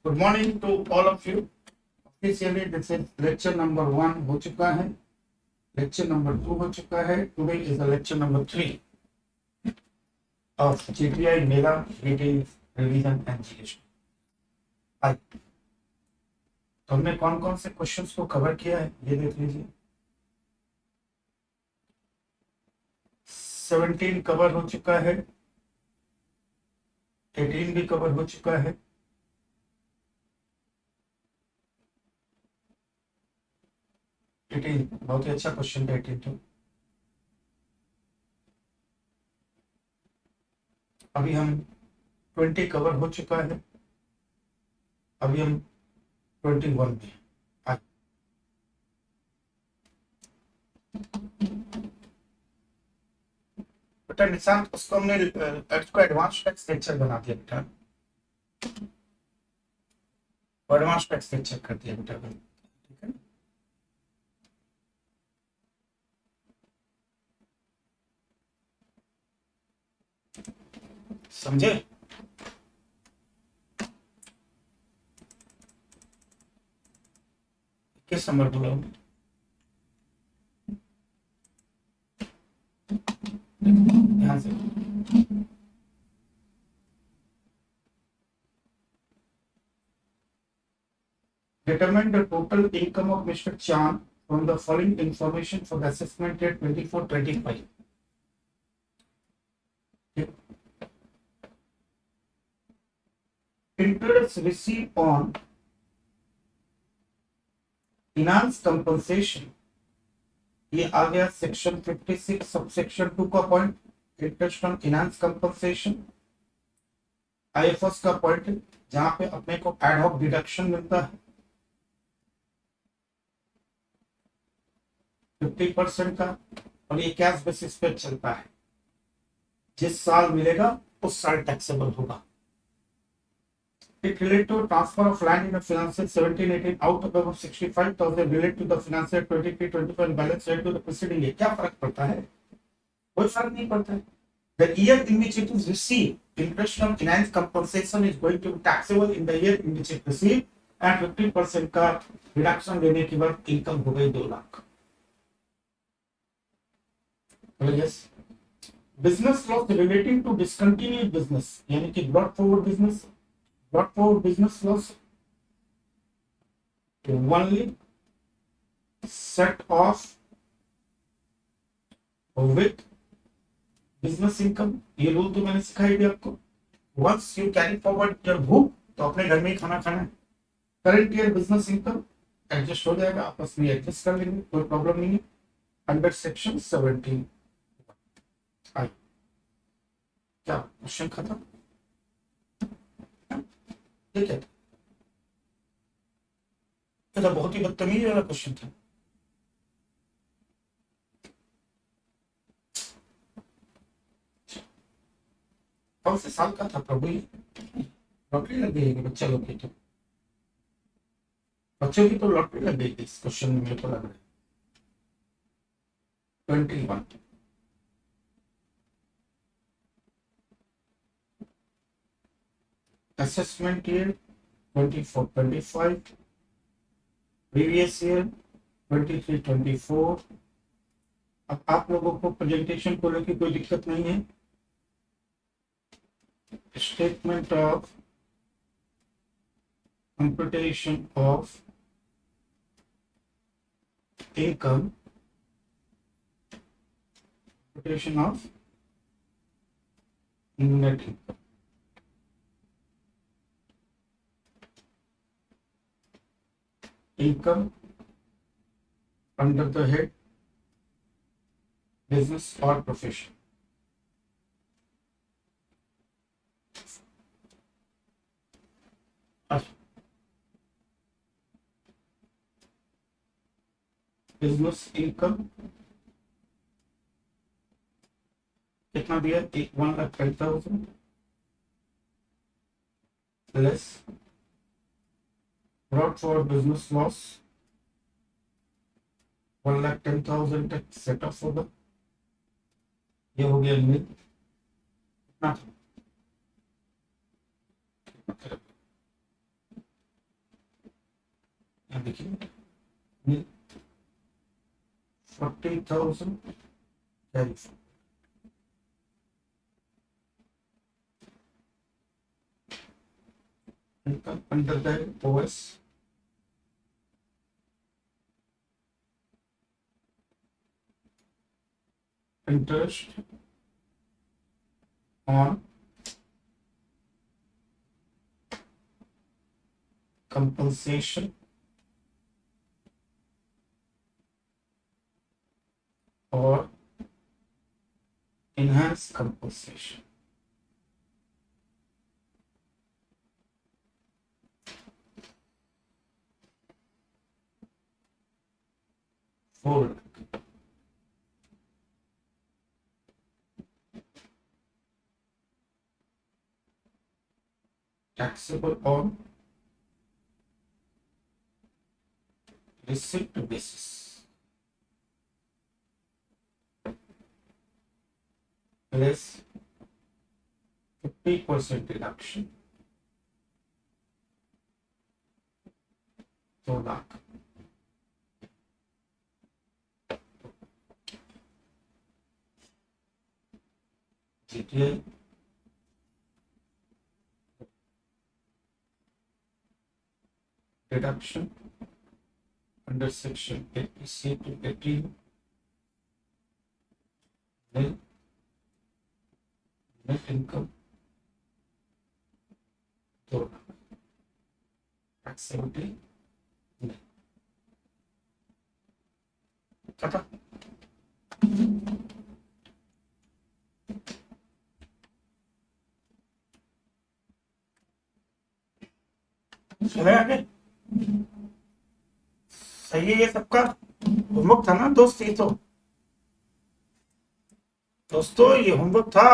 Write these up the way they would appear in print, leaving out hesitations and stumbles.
Good morning to all of you. Officially this is lecture number 1 हो चुका है, lecture number 2 हो चुका है। Today is the lecture number 3 of GPI मेरा डिटेल रिवीजन एंड जीएस। आज तो हमने कौन कौन से क्वेश्चंस को कवर किया है ये देख लीजिए। 17 कवर हो चुका है, 18 भी कवर हो चुका है, 18 बहुत ही अच्छा क्वेश्चन था 18 तो। अभी हम 20 कवर हो चुका है, अभी हम 21 में। आज बेटा निशांत उसको हमने उसको एडवांस टैक्स लेक्चर बना दिया बेटा, एडवांस टैक्स लेक्चर कर दिया बेटा, ठीक है। समझे? किस नंबर बोला ध्यान से। Determine the total income of Mr. Chan from the following information for the assessment year 24-25. Interest received on finance compensation, ये आ गया सेक्शन 56 सबसेक्शन 2 का point. Interest on finance compensation IFS का पॉइंट जहां पे अपने को एड हॉक डिडक्शन मिलता है 50% का, और ये कैश बेसिस पे चलता है। जिस साल मिलेगा उस साल टैक्सेबल होगा। It relate to transfer of land in the financial 17-18 out of above 65,000 relate to the financial 23-25 balance sheet to the preceding year। क्या फर्क पड़ता है? कोई फर्क नहीं पड़ता है। The year in which it is received interest on finance compensation is going to be taxable in the year in which it received, and 50% का रिडक्शन देने के बाद इनकम हो गई 2 lakh. yes, business loss relating to discontinued business यानी कि brought forward business, brought forward business loss only set off with business income। ये rule तो मैंने सिखाई दिया आपको। once you carry forward your book तो अपने घर में ही खाना खाना है। Current year business income adjust हो जाएगा, आपस में एडजस्ट कर लेंगे, कोई प्रॉब्लम नहीं है। अंडर सेक्शन 17 आई क्या क्वेश्चन खत्म? ठीक है, ये तो बहुत ही बदतमीज वाला क्वेश्चन था। कौन से साल का था प्रभु? लॉटरी लग गई है बच्चा लोग की, तो बच्चों की तो लॉटरी लग गई थी इस क्वेश्चन में, मेरे को लग रहा है 21। Assessment year 24-25, previous year 23-24। अब आप लोगों को प्रेजेंटेशन को लेकर कोई दिक्कत नहीं है। Statement of computation of income, computation of net income, income under the head business or profession। Business income कितना दिया? 1,10,000 less brought for business loss 1,10,000 तक सेट ऑफ होगा। ये हो गया लिमिट कितना था? देखिए 40,000 carry income under the OS interest on compensation or enhanced compensation. Fold. Taxable on receipt basis less 50% deduction 2 lakh. GTI deduction under section 80C to 18 nil net income 2 lakh. Taxability nil. खत्म. चले आगे. सही है ये सबका homework था ना दोस्त. ये तो दोस्तों ये होमवर्क था.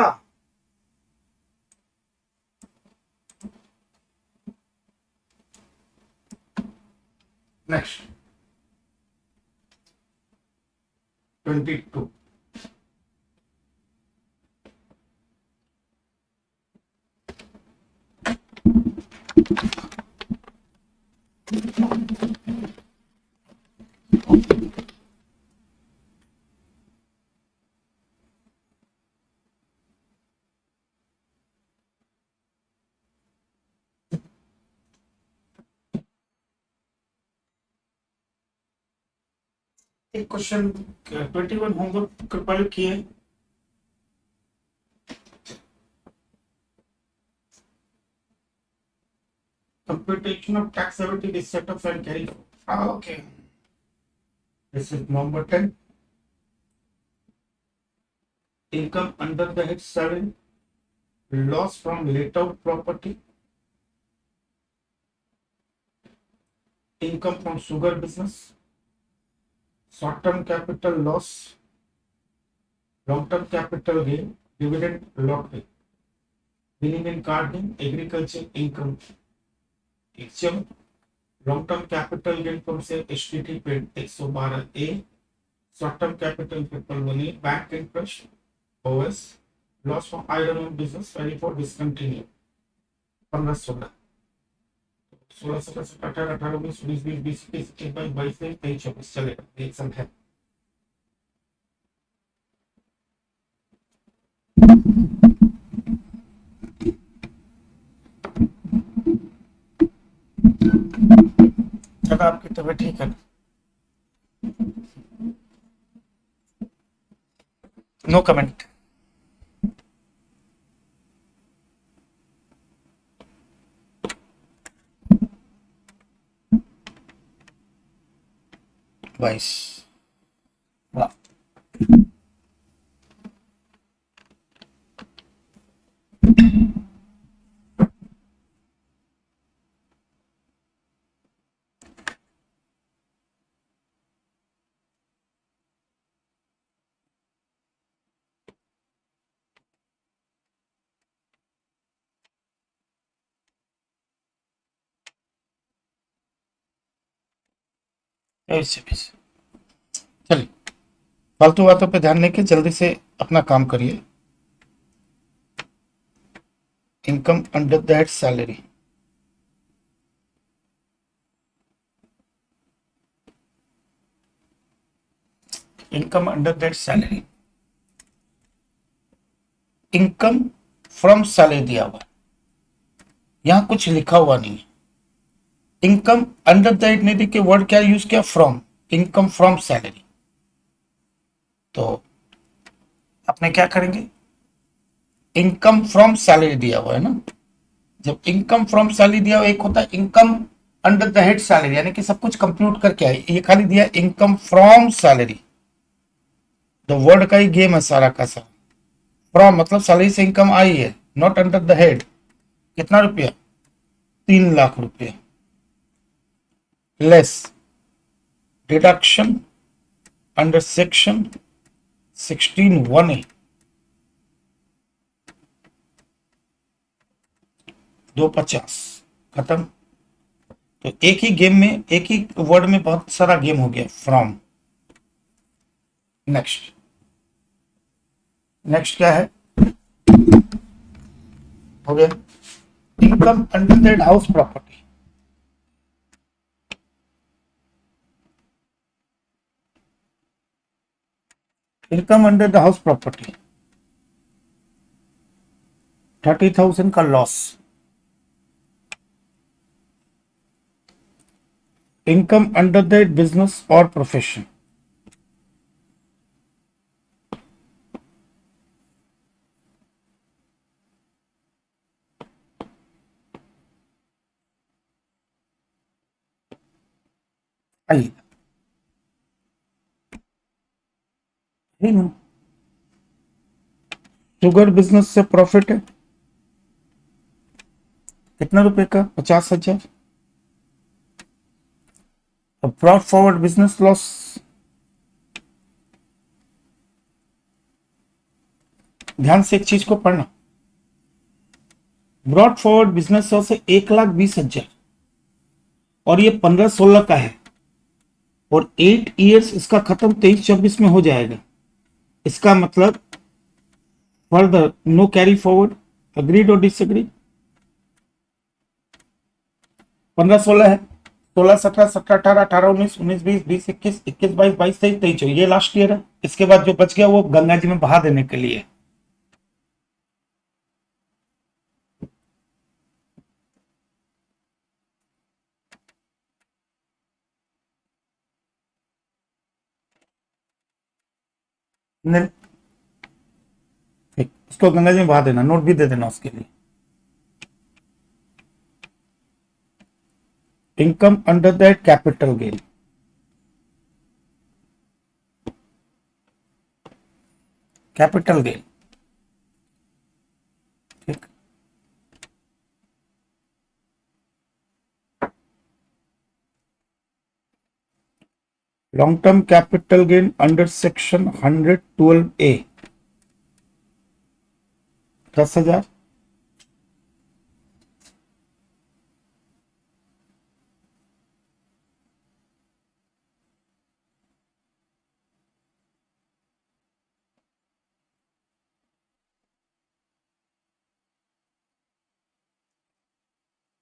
नेक्स्ट 22. एक क्वेश्चन 21 होमवर्क कृपा किए. Computation of taxability is set up and carry forward. Okay. This is number 10. Income under the head 7. Loss from let out property. Income from sugar business. Short-term capital loss. Long-term capital gain. Dividend lottery. Winning in card game. Agriculture income. HM. Long-term capital gain from say HTT paid 112A. Short-term capital people money. Bank interest. OS. Loss from iron ore business. Very for discontinue. 15-16. 16, 17, 18, 18, 19, 20, 20, 21, 22, 23, 24 चलेगा. एक संग है. चलो आपकी तबीयत ठीक है. No comment. Vice वाह. ऐसे चलिए फालतू बातों पे ध्यान लेके जल्दी से अपना काम करिए. Income under that salary. Income under that salary, income from salary दिया हुआ है, यहां कुछ लिखा हुआ नहीं है। इनकम अंडर दैट नहीं देखिए, वर्ड क्या यूज किया, फ्रॉम, इनकम फ्रॉम सैलरी। तो अपने क्या करेंगे, इनकम फ्रॉम सैलरी दिया हुआ है ना, जब इनकम फ्रॉम सैलरी दिया हुआ, एक होता है income under the head salary, यानी कि सब कुछ कंप्यूट करके आए, ये खाली दिया इनकम फ्रॉम सैलरी। तो वर्ड का ही गेम है सारा का सारा। फ्रॉम मतलब सैलरी से इनकम आई है, नॉट अंडर द हेड। कितना रुपया, 3 लाख रुपया, less deduction under section 16(1)(a), 250, खत्म। तो एक ही गेम में, एक ही वर्ड में बहुत सारा गेम हो गया, फ्रॉम। नेक्स्ट, नेक्स्ट क्या है, हो गया income under that house property. Income under the house property 30,000 का loss. Income under that business और प्रोफेशन, आइए शुगर बिजनेस से प्रॉफिट है कितना रुपए का, 50,000। ब्रॉड फॉरवर्ड बिजनेस लॉस, ध्यान से एक चीज को पढ़ना, ब्रॉड फॉरवर्ड बिजनेस लॉस है 1,20,000, और ये 15-16 का है, और 8 इयर्स इसका खत्म 23-24 में हो जाएगा। इसका मतलब further no carry forward, agreed और डिसएग्री। 15-16 है, 16-17, 17-18, 18-19, 19-20, 20-21, 21-22, 22-23, 23, ये लास्ट ईयर है। इसके बाद जो बच गया वो गंगा जी में बहा देने के लिए। ठीक, उसको गंगा जी में बहा देना, नोट भी दे देना उसके लिए। Income under that capital gain, capital gain, ठीक। Long term capital gain under section 112A 10,000।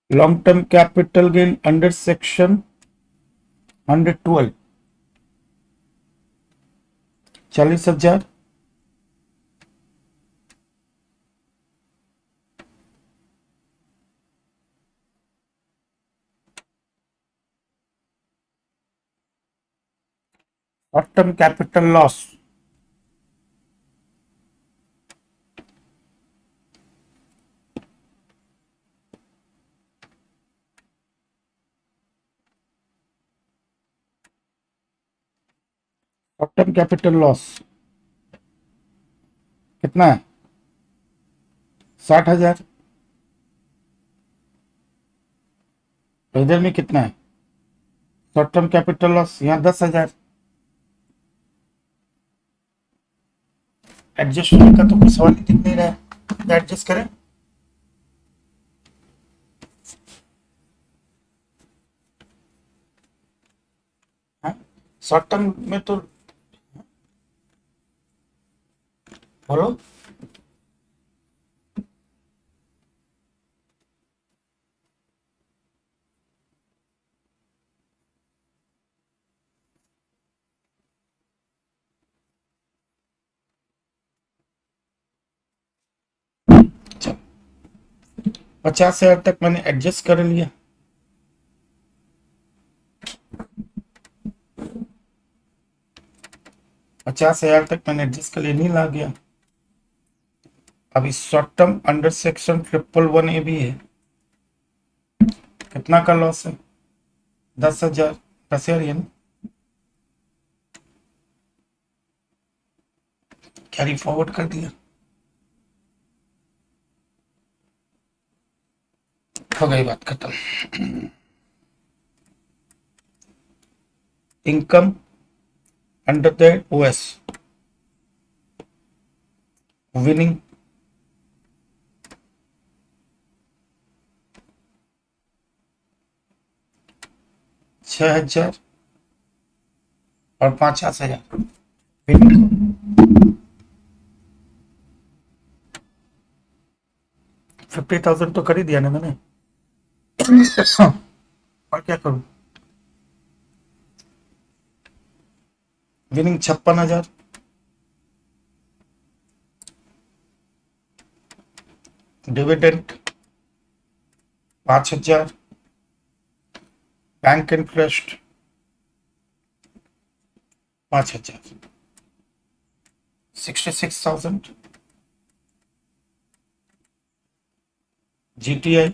Long term capital gain under section 112 40,000। Short term capital loss, short term capital loss कितना है, 60,000। इधर में कितना है, शॉर्ट टर्म कैपिटल लॉस यहाँ 10,000। Adjust होने का तो कोई सवाल ही दिख नहीं रहा है, एडजस्ट करें। शॉर्ट टर्म में तो बोलो, 50,000 तक मैंने एडजस्ट कर लिया। नहीं ला गया। अभी short term under section 111A भी है। कितना का लॉस है? 10,000। 10,000 ये ना, कैरी फॉरवर्ड कर दिया, हो गई बात खत्म। Income under the OS, winning 6,000 और 50,000 विनिंग। 50,000 तो कर ही दिया ना मैंने। और क्या करूं? Winning 56,000, dividend 5,000, bank interest 5,000, 66,000। GTI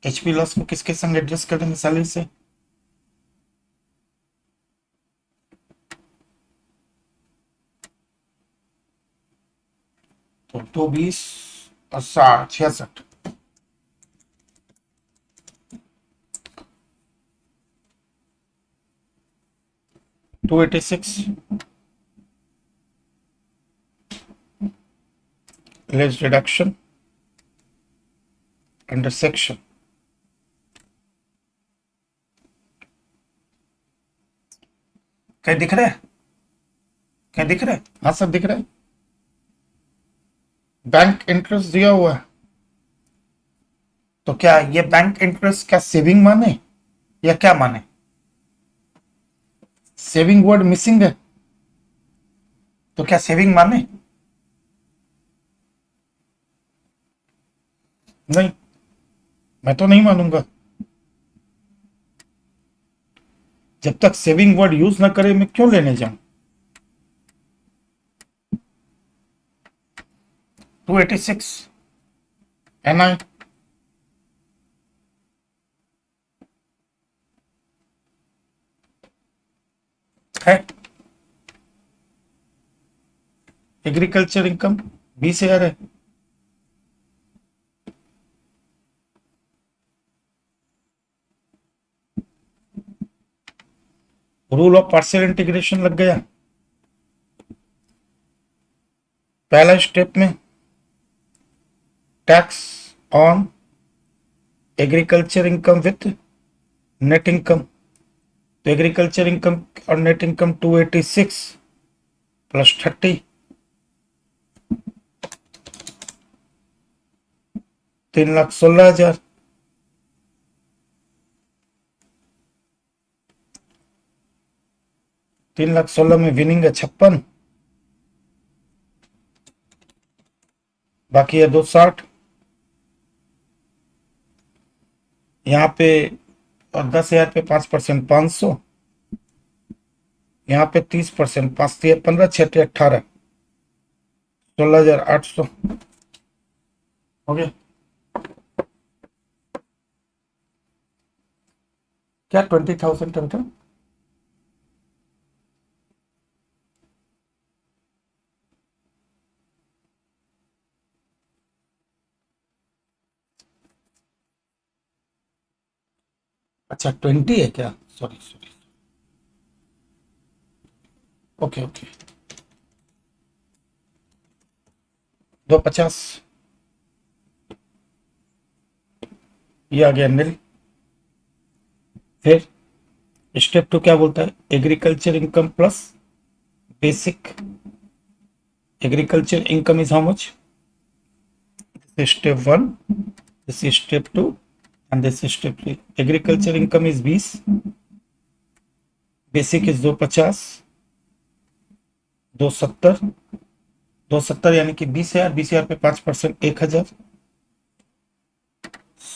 HP loss को किसके संग एडजस्ट करेंगे सैलरी से? तो 220 और 66, 286 लेस डिडक्शन अंडर सेक्शन। क्या दिख रहा है? क्या दिख रहा है? हाँ सब दिख रहा है। बैंक इंटरेस्ट दिया हुआ है, तो क्या ये बैंक इंटरेस्ट क्या सेविंग माने या क्या माने? सेविंग वर्ड मिसिंग है, तो क्या सेविंग माने? नहीं, मैं तो नहीं मानूंगा। जब तक सेविंग वर्ड यूज ना करे मैं क्यों लेने जाऊं? 286 एनआई है। एग्रीकल्चर इनकम 20,000 है। रूल ऑफ पार्शियल इंटीग्रेशन लग गया। पहला स्टेप में tax on agriculture income with net income, तो एग्रीकल्चर इनकम और नेट इनकम 286 प्लस 30, 3,16,000। तीन लाख 16 में विनिंग है 56, बाकी है 260 यहाँ पे, और 10,000 पे 5%, 500 यहाँ पे 30%, 5 15 6 18, 16,800 हो गया। क्या 20,000 टोटल? अच्छा 20 है क्या? Sorry sorry, okay okay. 250 ये आ गया नील। फिर स्टेप 2 क्या बोलता है? Agriculture income plus basic. Agriculture income is how much? Step 1, this is step 2 and this is step 3. Agriculture income is 20, basic is 250, 270, 270 यानी कि 20,000, 20,000 पे 5%, 1,000,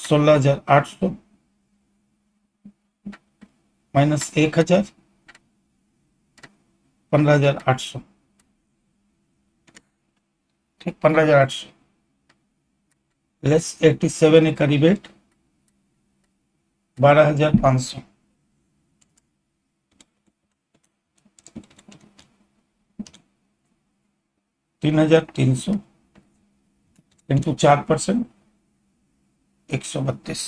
16,800 माइनस 1,000 15,800, ठीक, 15,800 लेस 87 का रिबेट 12,500, 3,300 इंटू 4%, 132।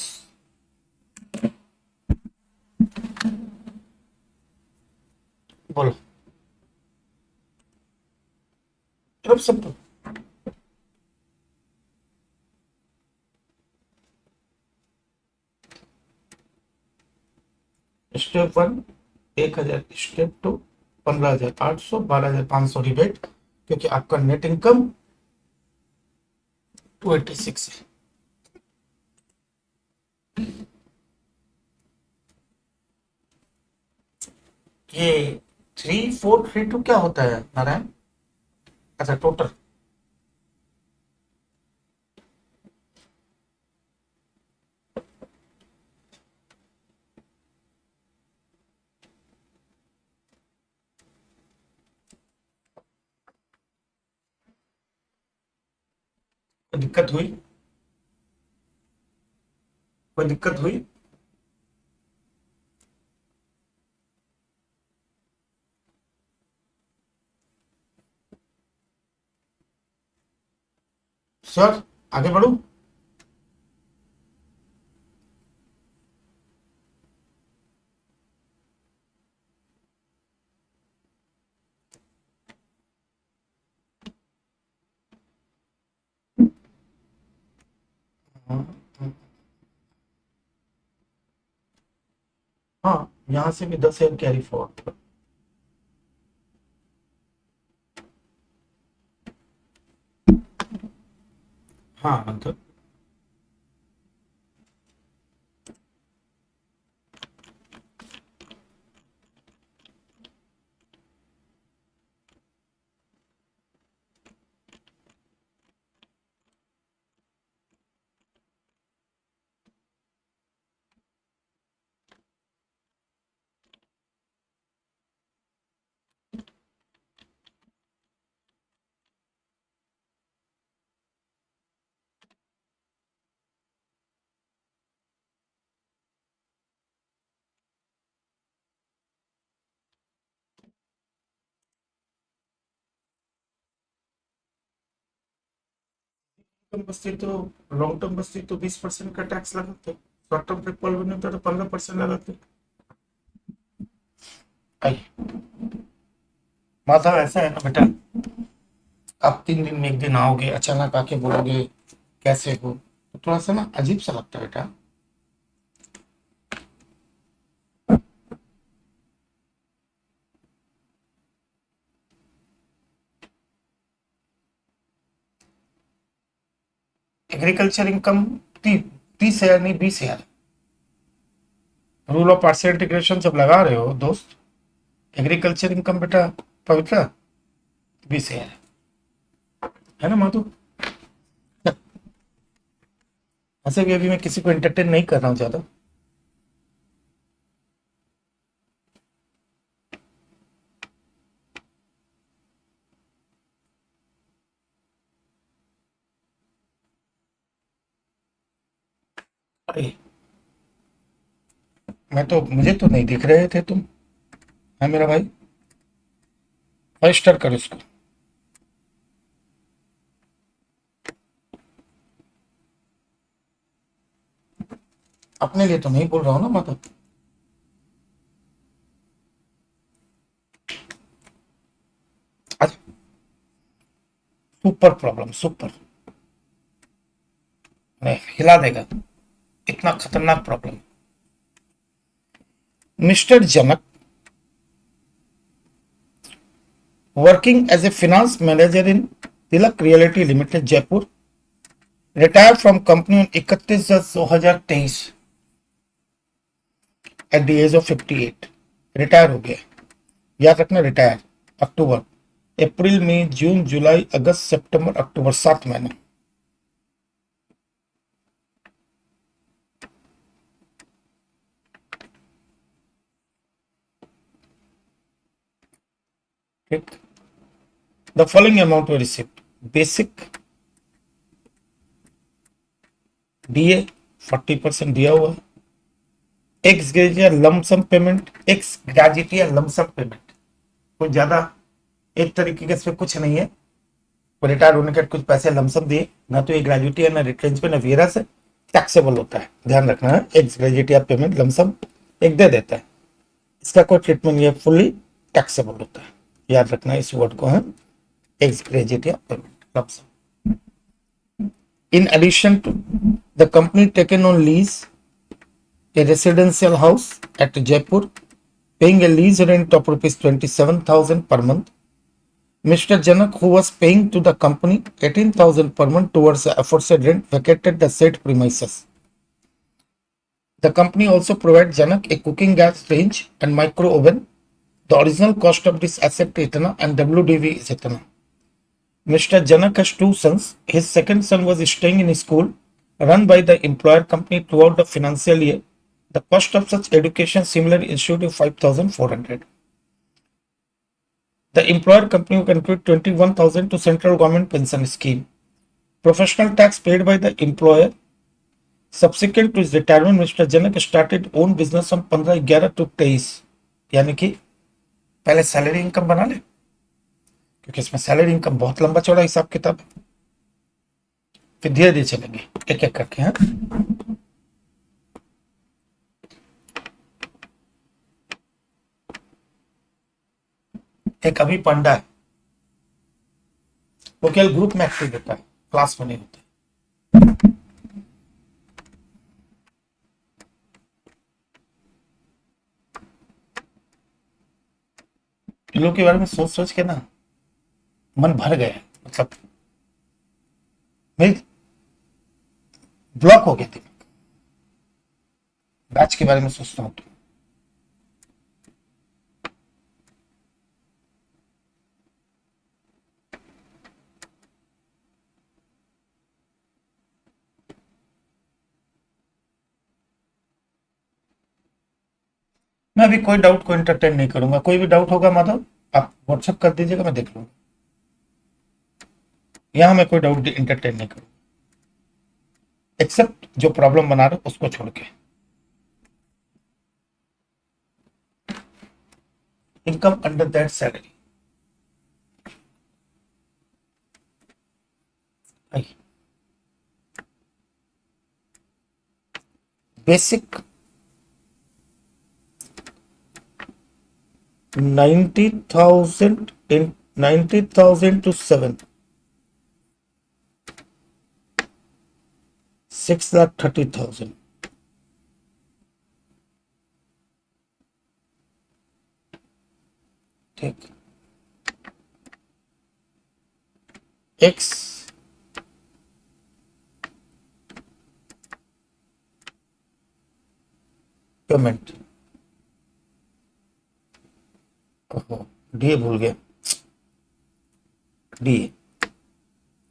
बोलो, अब सब स्टेप 1 1,000, स्टेप 2 15,800, 12,500 रिबेट, क्योंकि आपका नेट इनकम 286 है। ये 3432 क्या होता है नारायण? अच्छा, टोटल। कोई दिक्कत हुई? कोई दिक्कत हुई? सर आगे बढ़ू? हाँ, यहां से भी 10,000 कैरी फॉरवर्ड। हाँ मतलब टर्म बस्ती तो लॉन्ग टर्म बस्ती तो 20% का टैक्स लगाते, शॉर्ट टर्म पे पॉल बने तो 15% लगाते। आई माधव, ऐसा है ना बेटा, आप 3 दिन में एक दिन आओगे, अचानक आके बोलोगे कैसे हो, तो थोड़ा सा ना अजीब सा लगता है बेटा। एग्रीकल्चर इनकम 30,000 नहीं 20,000। रूल ऑफ पार्शियल इंटीग्रेशन जब लगा रहे हो दोस्त, एग्रीकल्चर इनकम बेटा पवित्र 20,000 है ना माधु? ऐसे भी अभी मैं किसी को एंटरटेन नहीं कर रहा हूँ ज्यादा। अरे मैं तो, मुझे तो नहीं दिख रहे थे तुम, है मेरा भाई? 5 स्टार करो इसको। अपने लिए तो नहीं बोल रहा हूँ ना माधव। सुपर प्रॉब्लम, सुपर, हिला देगा, इतना खतरनाक problem. Mr Janak, working as a finance manager in Tilak Reality Limited Jaipur, retire from company 31/10/2023 at the age of 58। Retire हो गया, याद रखना, रिटायर। अक्टूबर, अप्रैल मई जून जुलाई अगस्त सितंबर अक्टूबर, 7 महीने। ठीक, the following amount way receipt, basic DA 40% दिया हुआ है, x graduate lump sum payment, x graduate lump sum payment, कुछ ज्यादा एक तरीके का इसमें कुछ नहीं है, रिटायर होने के कुछ पैसे लमसम दिए, ना तो ये ग्रेजुएटी है ना रिट्रेंचमेंट ना वेरा से टैक्सेबल होता है, ध्यान रखना है, x gratia payment lump sum एक दे देता है, इसका कोई ट्रीटमेंट ये फुल्ली टैक्सेबल होता है, याद रखना इस वर्ड को है, x gratia payment lump sum. In addition to the company taken on lease a residential house at Jaipur, paying a lease rent of rupees 27,000 per month. Mr. Janak, who was paying to the company 18,000 per month towards the aforesaid rent, vacated the said premises. The company also provides Janak a cooking gas range and micro oven. The original cost of this asset is itna and WDV is itna. Mr. Janak has two sons. His second son was staying in a school run by the employer company throughout the financial year. The cost of such education similarly issued is 5,400. The employer company contribute 21,000 to central government pension scheme. Professional tax paid by the employer. Subsequent to his retirement, Mr. Janak started own business on 15/11 to 23, यानी कि पहले salary income बना ले, क्योंकि इसमें salary income बहुत लंबा चौड़ा हिसाब किताब है, फिर धीरे धीरे चलेंगे एक एक करके। हाँ, एक अभी पंडा है, वो केवल ग्रुप में एक्टिव रहता है, क्लास में नहीं होता। इन लोग के बारे में सोच सोच के ना मन भर गया है, मतलब मेरी ब्लॉक हो गया थी, बैच के बारे में सोचता हूँ तो। मैं अभी कोई डाउट को एंटरटेन नहीं करूंगा, कोई भी डाउट होगा माधव आप व्हाट्सएप कर दीजिएगा, मैं देख लूंगा, यहां मैं कोई डाउट एंटरटेन नहीं करूंगा एक्सेप्ट जो प्रॉब्लम बना रहे हो उसको छोड़ के। Income under that salary, basic 90,000 in 90,000 to 6,30,000, ठीक, एक्स पेमेंट, ओहो डी भूल गया, डी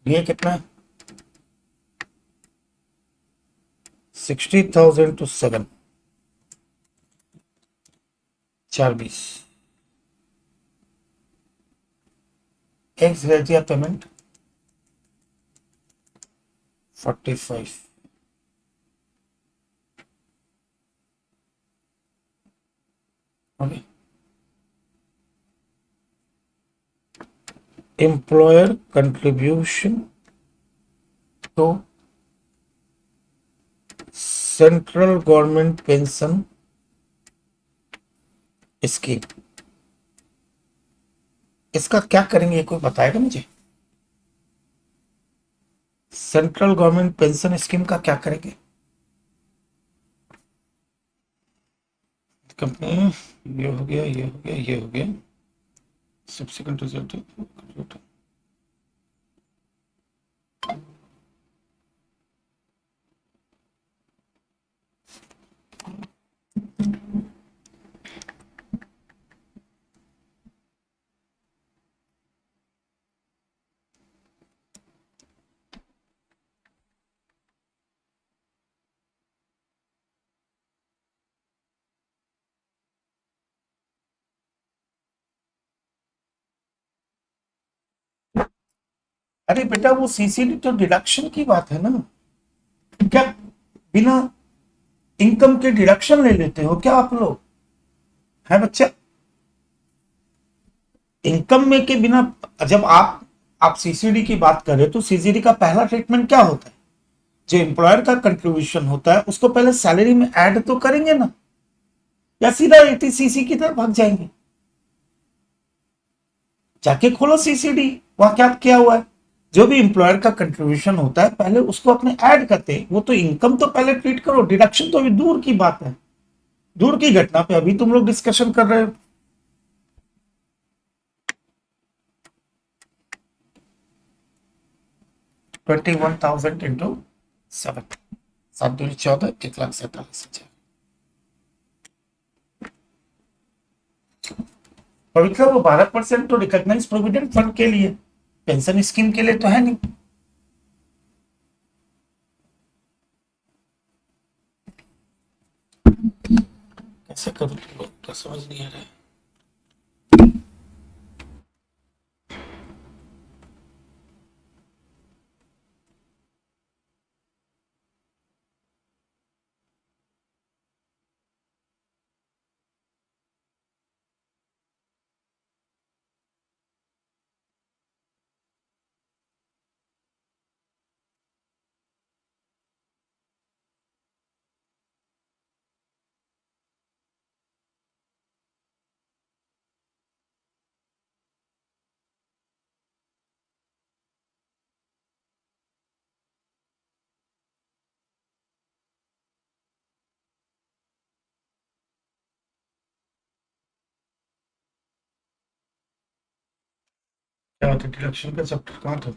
डी कितना है, 60,000 to 7, 420, x graduate payment 45, okay, employer contribution to central government pension scheme, इसका क्या करेंगे ये कोई बताएगा मुझे, सेंट्रल गवर्नमेंट पेंशन स्कीम का क्या करेंगे, कंपनी, ये हो गया ये हो गया ये हो गया, सब्सिक्वेंट रिजल्ट अरे बेटा वो सीसीडी तो डिडक्शन की बात है ना, क्या बिना इनकम के डिडक्शन ले लेते हो क्या आप लोग, है बच्चा? इनकम में के बिना, जब आप सीसीडी की बात करें तो सीसीडी का पहला ट्रीटमेंट क्या होता है? जो एम्प्लॉयर का कंट्रीब्यूशन होता है उसको पहले सैलरी में ऐड तो करेंगे ना, या सीधा एटीसीसी की तरफ भाग जाएंगे? जाके खोलो सीसीडी, वहां क्या किया हुआ है। जो भी एम्प्लॉयर का कंट्रीब्यूशन होता है पहले उसको अपने ऐड करते हैं, वो तो इनकम तो पहले ट्रीट करो, डिडक्शन तो अभी दूर की बात है, दूर की घटना पे अभी तुम लोग डिस्कशन कर रहे हो। 21,000 इंटू 7, 7 दूनी 14, 1,47,000। पवित्र वो 12% तो रिकॉग्नाइज प्रोविडेंट फंड के लिए, पेंशन स्कीम के लिए तो है नहीं। कैसे करूं तुम लोग तो समझ नहीं आ रहा है। क्या होता है डिडक्शन का चैप्टर कहाँ था?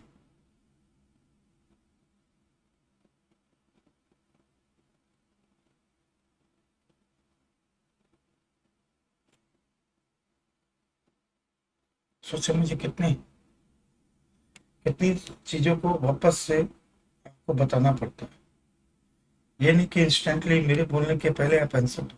सोचे मुझे कितनी कितनी चीजों को वापस से आपको बताना पड़ता है, ये नहीं कि इंस्टेंटली मेरे बोलने के पहले आप आंसर दो।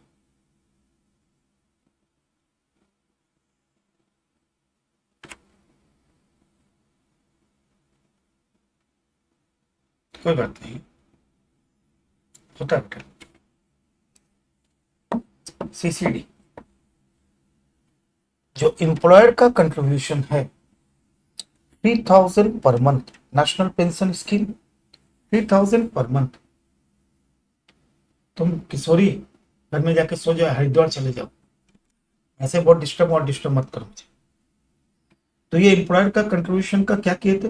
कोई बात नहीं, होता है बेटा। सीसीडी जो एम्प्लॉयर का कंट्रीब्यूशन है 3,000 per month, national pension scheme 3,000 per month. तुम किशोरी घर में जाके सो जाओ, हरिद्वार चले जाओ, ऐसे बहुत डिस्टर्ब और डिस्टर्ब मत करो मुझे। तो ये एम्प्लॉयर का कंट्रीब्यूशन का क्या किए थे,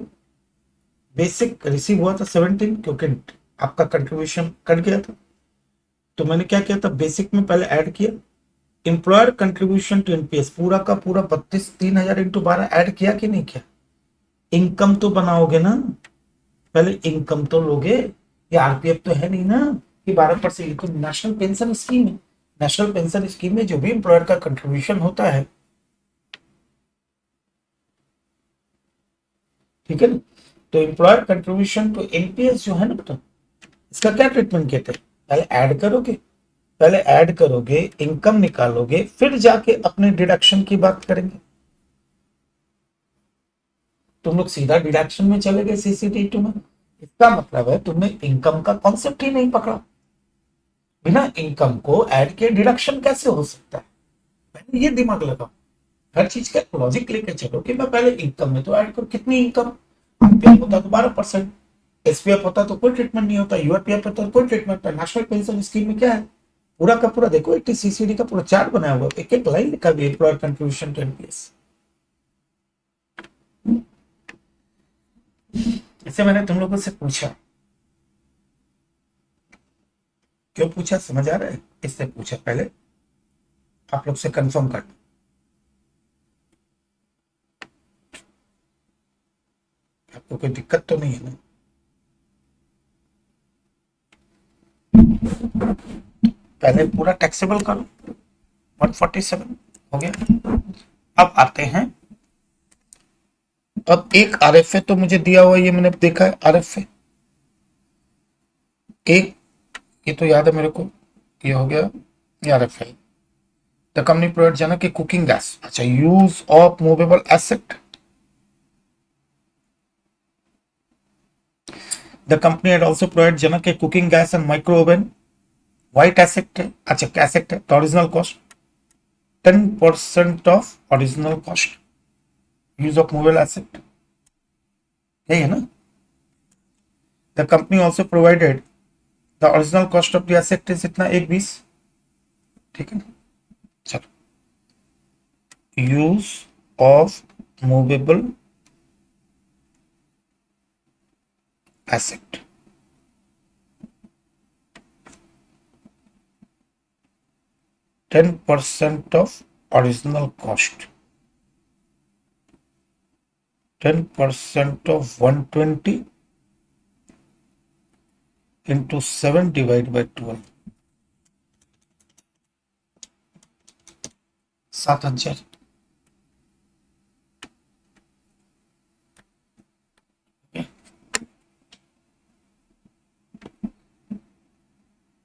बेसिक रिसीव हुआ था 17, क्योंकि आपका कंट्रीब्यूशन कट गया था। तो मैंने क्या किया था, बेसिक में पहले ऐड किया, एम्प्लॉयर कंट्रीब्यूशन टू एनपीएस पूरा का पूरा 3,000 इंटू 12 ऐड किया कि नहीं किया? इनकम तो बनाओगे ना, पहले इनकम तो लोगे, ये आरपीएफ तो है नहीं ना कि 12%। ये तो नेशनल पेंशन स्कीम है, नेशनल पेंशन स्कीम में जो भी एम्प्लॉयर का कंट्रीब्यूशन होता है, ठीक है ना, तो एम्प्लॉयर कंट्रीब्यूशन टू एनपीएस जो है ना बेटा, इसका क्या ट्रीटमेंट कहते हैं, पहले ऐड करोगे, पहले ऐड करोगे, इनकम निकालोगे, फिर जाके अपने डिडक्शन की बात करेंगे। तुम लोग सीधा डिडक्शन में चले गए सीसीडी टू में, इसका मतलब है तुमने इनकम का कॉन्सेप्ट ही नहीं पकड़ा। बिना इनकम को ऐड के डिडक्शन कैसे हो सकता है, पहले ये दिमाग लगाओ, हर चीज का लॉजिक लेके चलो कि मैं पहले इनकम में तो ऐड करूं, कितनी इनकम, आरपीएफ होता तो 12%, एसपीएफ होता तो कोई ट्रीटमेंट नहीं होता, यूआरपीएफ होता तो कोई ट्रीटमेंट है। नेशनल पेंशन स्कीम में क्या है, पूरा का पूरा देखो, एक सीसीडी का पूरा चार्ट बनाया हुआ, एक एक लाइन लिखा भी एम्प्लॉयर कंट्रीब्यूशन टू एनपीएस। इसे मैंने तुम लोगों से पूछा, क्यों पूछा समझ आ रहा है, इससे पूछा पहले आप लोग से कंफर्म कर, आपको कोई दिक्कत तो नहीं है ना? पहले पूरा टैक्सेबल करो, 147 हो गया। अब आते हैं, अब एक आरएफए तो मुझे दिया हुआ, ये मैंने देखा है आरएफए एक, ये तो याद है मेरे को, ये हो गया, ये आरएफए द कंपनी प्रोवाइड जाना कि कुकिंग गैस, अच्छा use of movable asset, the company had also provided Janak a cooking gas and micro oven. White asset है, अच्छा asset है, तो original cost 10% of original cost. Use of movable asset, यही है ना. The company also provided the original cost of the asset is इतना 1/20, ठीक है ना. चलो, use of movable asset, %10 of original cost, 10% of 120 into 7 divided by 12, 7,000.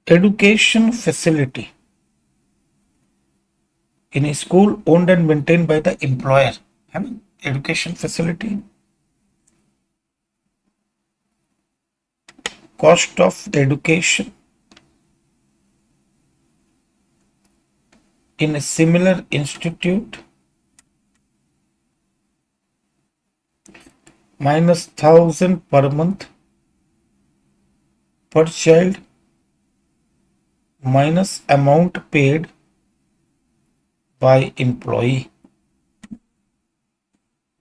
Education facility in a school owned and maintained by the employer, है ना. Education facility, cost of education in a similar institute minus 1,000 per month per child minus amount paid by employee.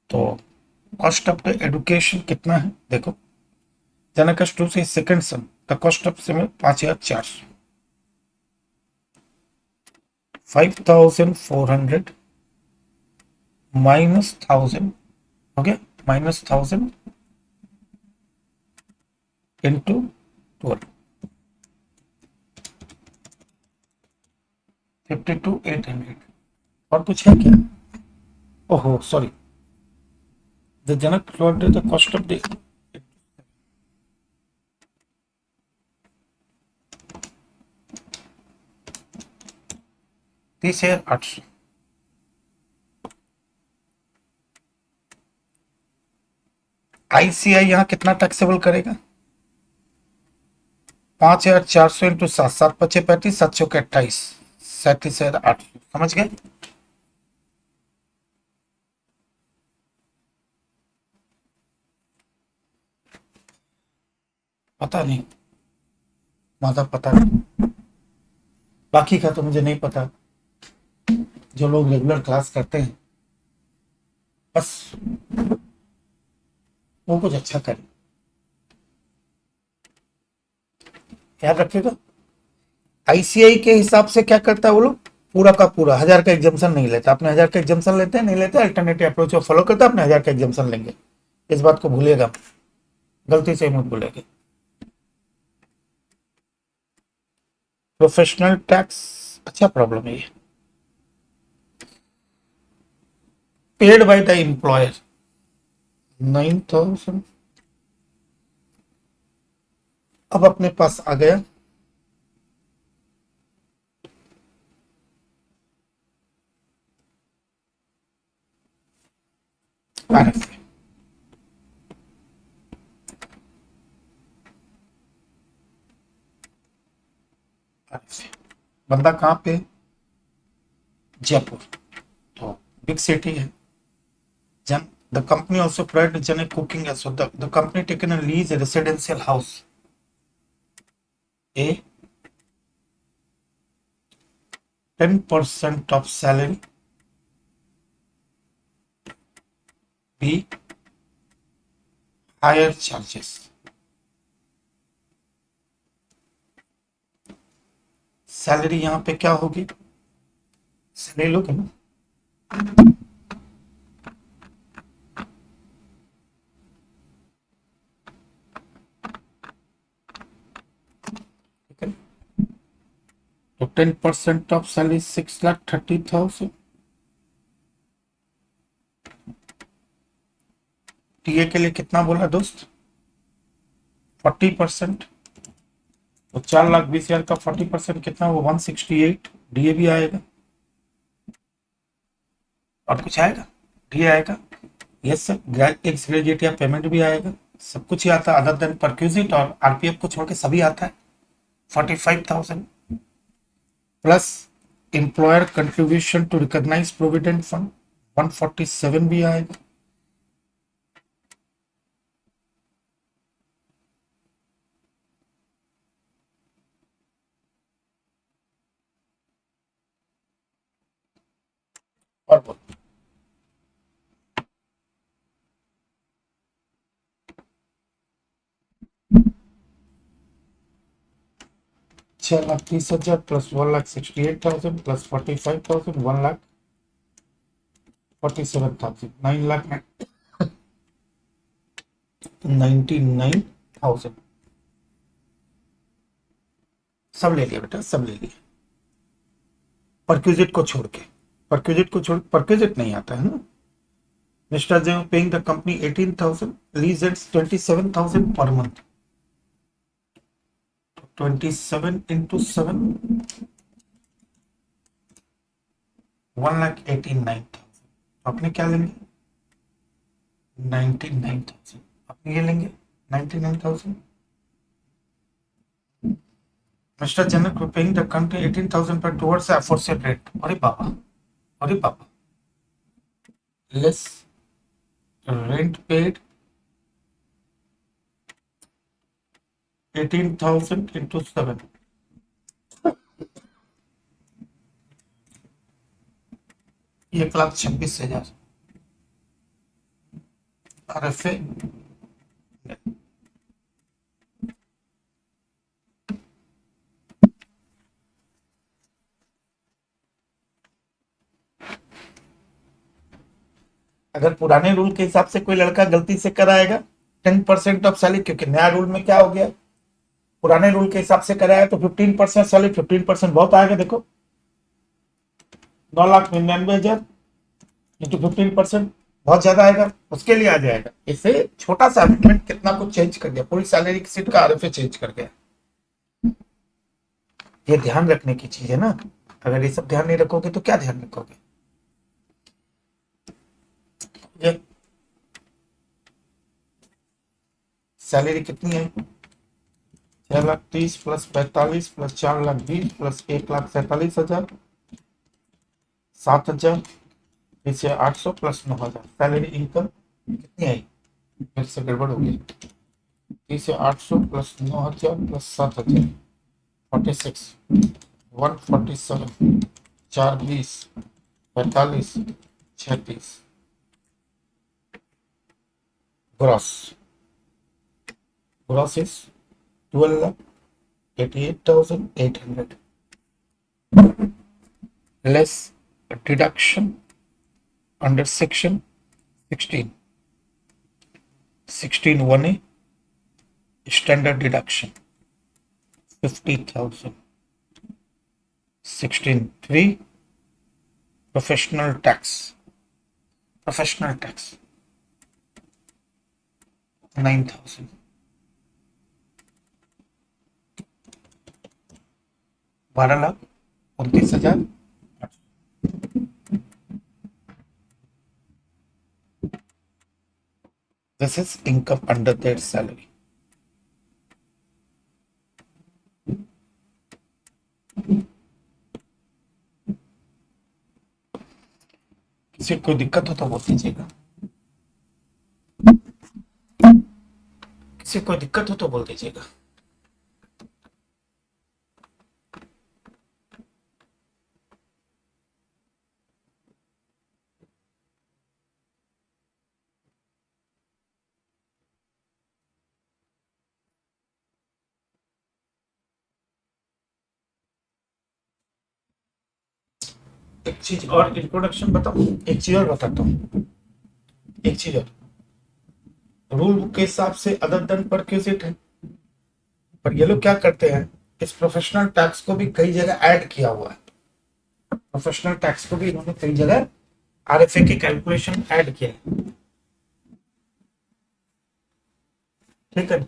तो cost of the education कितना है देखो. जनक to से second some the cost of same 5,400, 5,400 minus 1,000 हो गया, minus 1,000 into 12, 52,800. और कुछ है क्या? ओहो sorry, the Janak plotted the cost of the 30,800. ICI यहां कितना टैक्सेबल करेगा? 5,400 इंटू 7, 7 × 5 = 35, 7 × 28, 37,800. समझ गए? पता नहीं, मतलब पता नहीं, बाकी का तो मुझे नहीं पता. जो लोग रेगुलर क्लास करते हैं बस वो कुछ अच्छा करें, याद रखिएगा. आईसीआई के हिसाब से क्या करता है वो लोग, पूरा का पूरा 1,000 का एग्जाम्पशन नहीं लेता. अपने 1,000 का एग्जाम्पशन लेते हैं, नहीं लेते, अल्टरनेटिव अप्रोच को फॉलो करता है, अपने 1,000 का एग्जाम्पशन लेंगे. इस बात को भूलिएगा, गलती से मत भूलेंगे. प्रोफेशनल टैक्स अच्छा प्रॉब्लम है ये. Paid by the employer 9,000. अब अपने पास आ गया आरएफ. बंदा कहां पे? जयपुर, तो बिग सिटी है. जन the company also provided Janak cooking gas. So the company taken a lease a residential house. A 10% of salary. B higher charges. Salary यहां पे क्या होगी? सैलरी लोगे ना, तो 10% ऑफ सैलरी 6,30,000. टीए के लिए कितना बोला दोस्त? 40%, तो 4,20,000 का 40% कितना? वो 168. डीए भी आएगा, और कुछ आएगा? डीए आएगा, yes sir. Ex gratia payment भी आएगा. सब कुछ ही आता है अदर देन परक्यूजिट और आरपीएफ को छोड़ के सभी आता है। 45,000 plus employer contribution to recognise provident fund 147 भी आएगा। और 6,30,000 प्लस 1,68,000 प्लस 45,000 1,47,000 9,99,000 सब ले लिया बेटा, सब ले लिया परक्यूजिट को छोड़ के। परक्यूजिट नहीं आता है ना। Mister J paying the company 18,000 lease and 27,000 per month. 27 into 7 1,89,000। अपने क्या लेंगे 99,000। अपने ये लेंगे 99,000। Mister Janak paying the company 18,000 पर टुवर्ड्स अफोर्सेड रेट। अरे पापा less rent paid 18,000 into 7 1,26,000 RFA अगर पुराने रूल के हिसाब से कोई लड़का गलती से कराएगा 10% ऑफ सैलरी, क्योंकि नया रूल में क्या हो गया, पुराने रूल के हिसाब से कराया तो 15% सैलरी, 15% बहुत आएगा। देखो 9,99,000 इंटू 15% बहुत ज्यादा आएगा, उसके लिए आ जाएगा। इसे छोटा सा अमेंडमेंट कितना कुछ चेंज कर दिया, पूरी सैलरी की सीट का आरएफए चेंज कर गया। ये ध्यान रखने की चीज है ना। अगर ये सब ध्यान नहीं रखोगे तो क्या ध्यान रखोगे। ये सैलरी कितनी है 6,30,000 प्लस 45 प्लस 4,20,000 प्लस 1,47,000 7,000 इसे 800 प्लस 9,000 सैलरी इनकम कितनी आई, मेरे से गड़बड़ हो गई। इसे 800 plus 9,000 plus 7,000 46 147 4,20 45 36 gross is 12,88,800 less deduction under section 16(1)(a) standard deduction 50,000 16(3) professional tax 9,000 12,29,000 This is income under their salary. किसी को दिक्कत हो तो बोल दीजिएगा, किसी को दिक्कत हो तो बोल दीजिएगा। एक चीज और इंट्रोडक्शन बताओ, एक चीज और बताता हूँ, एक चीज और रूल बुक के हिसाब से अदर देन परक्यूजिट है, पर ये लोग क्या करते हैं इस प्रोफेशनल टैक्स को भी कई जगह ऐड किया हुआ है। प्रोफेशनल टैक्स को भी इन्होंने कई जगह आरएफए की कैलकुलेशन ऐड किया है, ठीक है।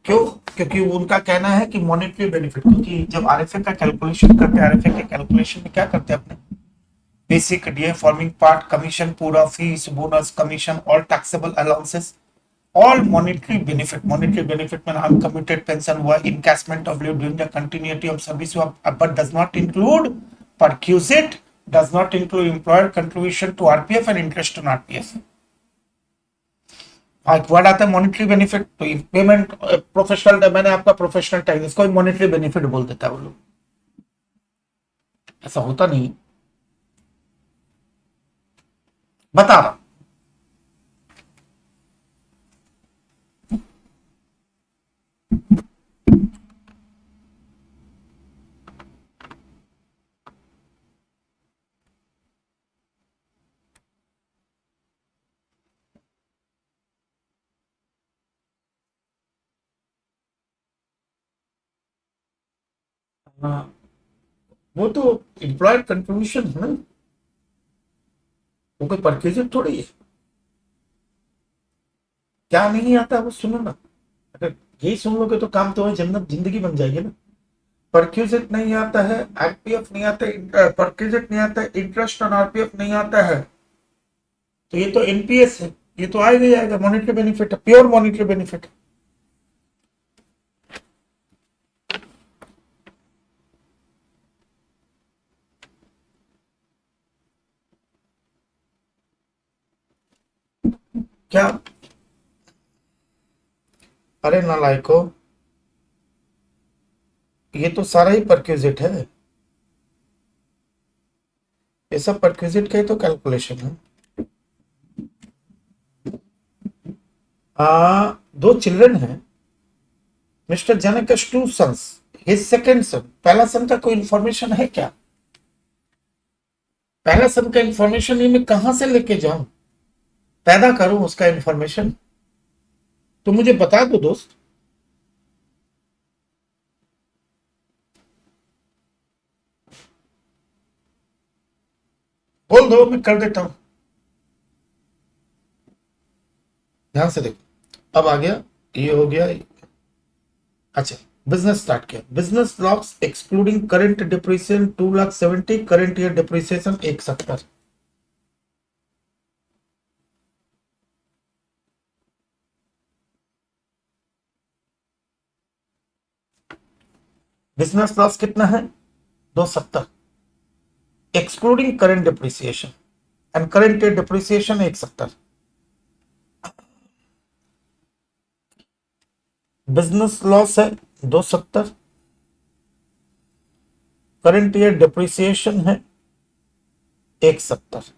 क्यों, क्योंकि उनका कहना है कि मॉनेटरी बेनिफिट, क्योंकि जब आरएफए का कैलकुलेशन करते हैं, आरएफए के कैलकुलेशन में क्या करते हैं अपने basic DA forming part, commission, pura fees, bonus, commission, all taxable allowances, all monetary benefit. Monetary benefit means uncommitted pension or encashment of leave during the continuity of service, but does not include perquisite, does not include employer contribution to RPF and interest on RPF. एक word आता है monetary benefit, तो payment professional, मैंने आपका professional tax, इसको monetary benefit बोल देता है वो लोग, ऐसा होता नहीं, बता रहा हाँ, वो तो एम्प्लॉयर कंट्रीब्यूशन है ना, वो कोई परक्यूजिट थोड़ी है। क्या नहीं आता वो सुनो ना, अगर यही सुन लोगे तो काम तो है, जन्नत जिंदगी बन जाएगी ना। परक्यूजिट नहीं आता है, आरपीएफ नहीं आता है, परक्यूजिट नहीं आता है, इंटरेस्ट ऑन आरपीएफ नहीं आता है, तो ये तो एनपीएस है, ये तो आएगा ही आएगा, मॉनिटरी बेनिफिट है, प्योर मॉनिटरी बेनिफिट है। क्या, अरे नालायको, ये तो सारा ही परक्यूजिट है, ये सब परक्यूजिट का ही तो कैलकुलेशन है। दो चिल्ड्रन हैं, Mr Janak two sons, his second son, पहला सन का कोई इंफॉर्मेशन है क्या? पहला सन का इंफॉर्मेशन ये मैं कहां से लेके जाऊं, पैदा करूं उसका इंफॉर्मेशन, तो मुझे बता दो दोस्त। बोल दो, मैं कर देता हूं, ध्यान से देखो, अब आ गया, ये हो गया। अच्छा, बिजनेस स्टार्ट किया, business loss excluding current depreciation 2,70,000, current year depreciation 170। Business loss कितना है? 270, excluding current depreciation, and current year depreciation 170। Business loss है 270, करंट ईयर डिप्रिसिएशन है 170,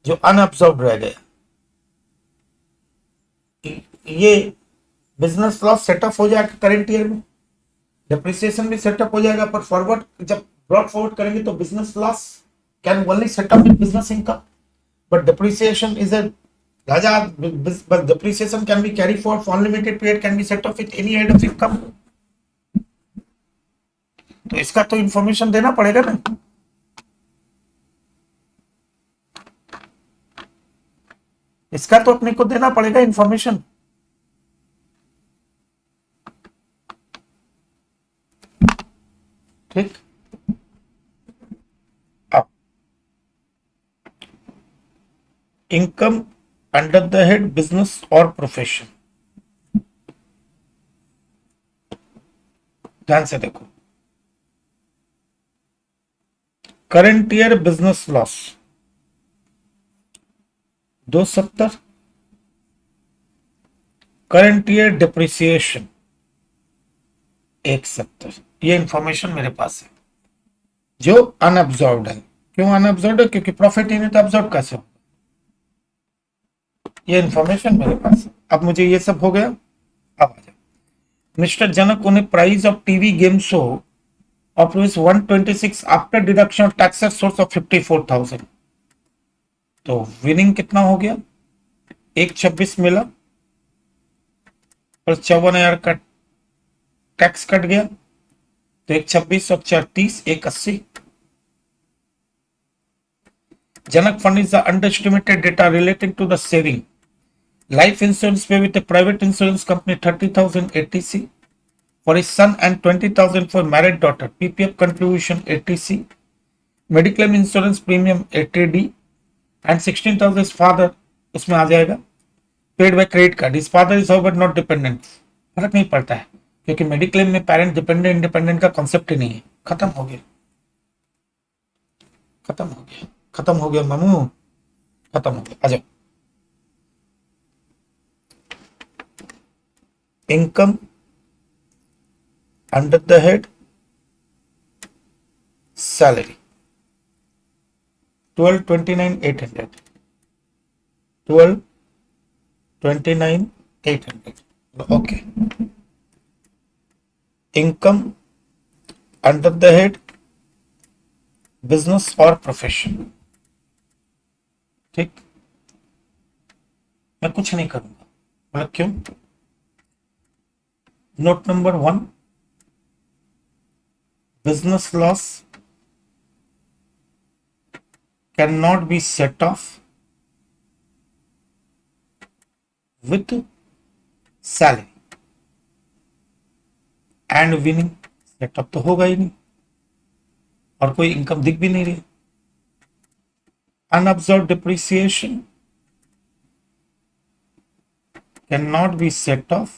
जो अनअब्जॉर्ब रह गया, ये बिजनेस लॉस सेटअप हो जाएगा करंट ईयर में, डिप्रिसिएशन भी सेटअप हो जाएगा, पर फॉरवर्ड जब ब्रॉड फॉरवर्ड करेंगे तो business loss can only setup with business income, but depreciation is a Raja, but depreciation can be carried forward for unlimited period, can be set off with any head of income। तो इसका तो information देना पड़ेगा ना, इसका तो अपने को देना पड़ेगा इंफॉर्मेशन। ठीक, अब income under the head business और प्रोफेशन, ध्यान से देखो, current year business loss 270, current year depreciation 170, ये इंफॉर्मेशन मेरे पास है जो अनअब्जॉर्ब्ड है। क्यों अनअब्जॉर्ब्ड है? क्योंकि प्रॉफिट ही नहीं तो अब्जॉर्ब कैसे हो, ये इंफॉर्मेशन मेरे पास है। अब मुझे ये सब हो गया, अब आ जाए, मिस्टर जनक उन्हें price of TV game show off rupees 126 after deduction of taxes source of 54,000, तो विनिंग कितना हो गया? 126 मिला, पर 54,000 का टैक्स कट गया, तो 126 और 430 180। जनक fund is the underestimated data relating to the saving life insurance pay with a private insurance company 30,000 ATC for his son and 20,000 for married daughter, PPF contribution ATC, mediclaim insurance premium 80D and 16,000 father उसमें आ जाएगा। Paid by credit card, इस father is how but not dependent, फर्क नहीं पड़ता है क्योंकि mediclaim में parent dependent independent का कॉन्सेप्ट ही नहीं है। खत्म हो गया, खत्म हो गया, खत्म हो गया मामू, खत्म हो गया। आ जाओ। Income under the head salary 1229,800, 1229,800। Okay. Income under the head business और प्रोफेशन, ठीक। मैं कुछ नहीं करूंगा, बोला क्यों? Note number 1, business loss cannot be set off with salary and winning. Setup तो होगा ही नहीं और कोई इनकम दिख भी नहीं रही। Unabsorbed depreciation can not be set off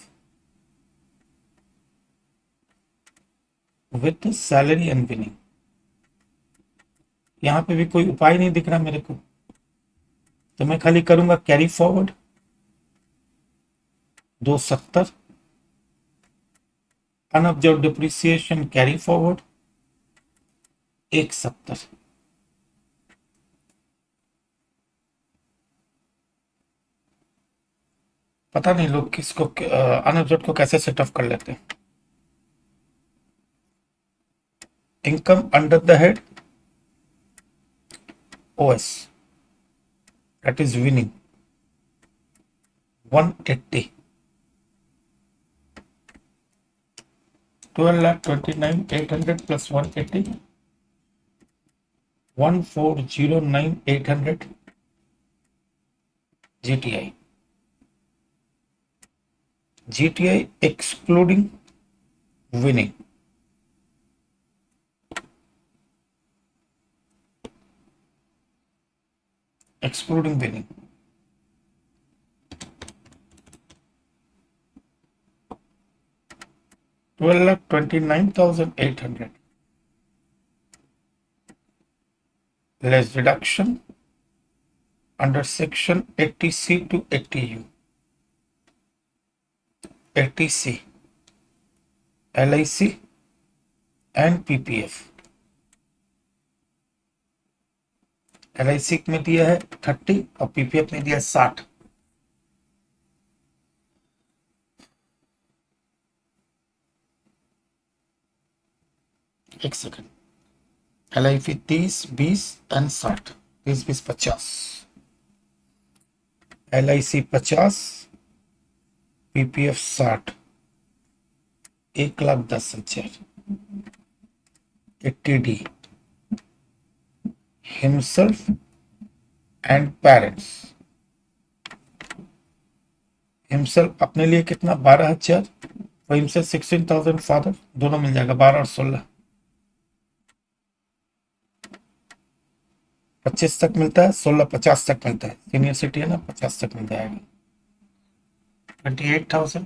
with salary and winning. यहां पे भी कोई उपाय नहीं दिख रहा मेरे को, तो मैं खाली करूंगा carry forward 270, unabsorbed depreciation carry forward 170। पता नहीं लोग किसको अनअब्जॉर्ब को कैसे सेट ऑफ कर लेते हैं। Income under the head OS, that is winning 180, 12,29,800 plus 180, 1409,800 GTI, GTI excluding winning, excluding winning, 12,29,800 less deduction under section 80C to 80U, 80C, LIC and PPF। LIC में दिया है 30 और PPF में दिया है 60। एक second, LIC 30, 20 and 60, 30, 20, 50, LIC 50, PPF 60, 1,10,000, 80D, himself and parents, himself अपने लिए कितना 12,000 और himself 16,000 फादर, दोनों मिल जाएगा 12 और 16, 25 तक मिलता है, 16 50 तक मिलता है, सीनियर सिटी है ना, 50 तक मिल जाएगा, 28,000।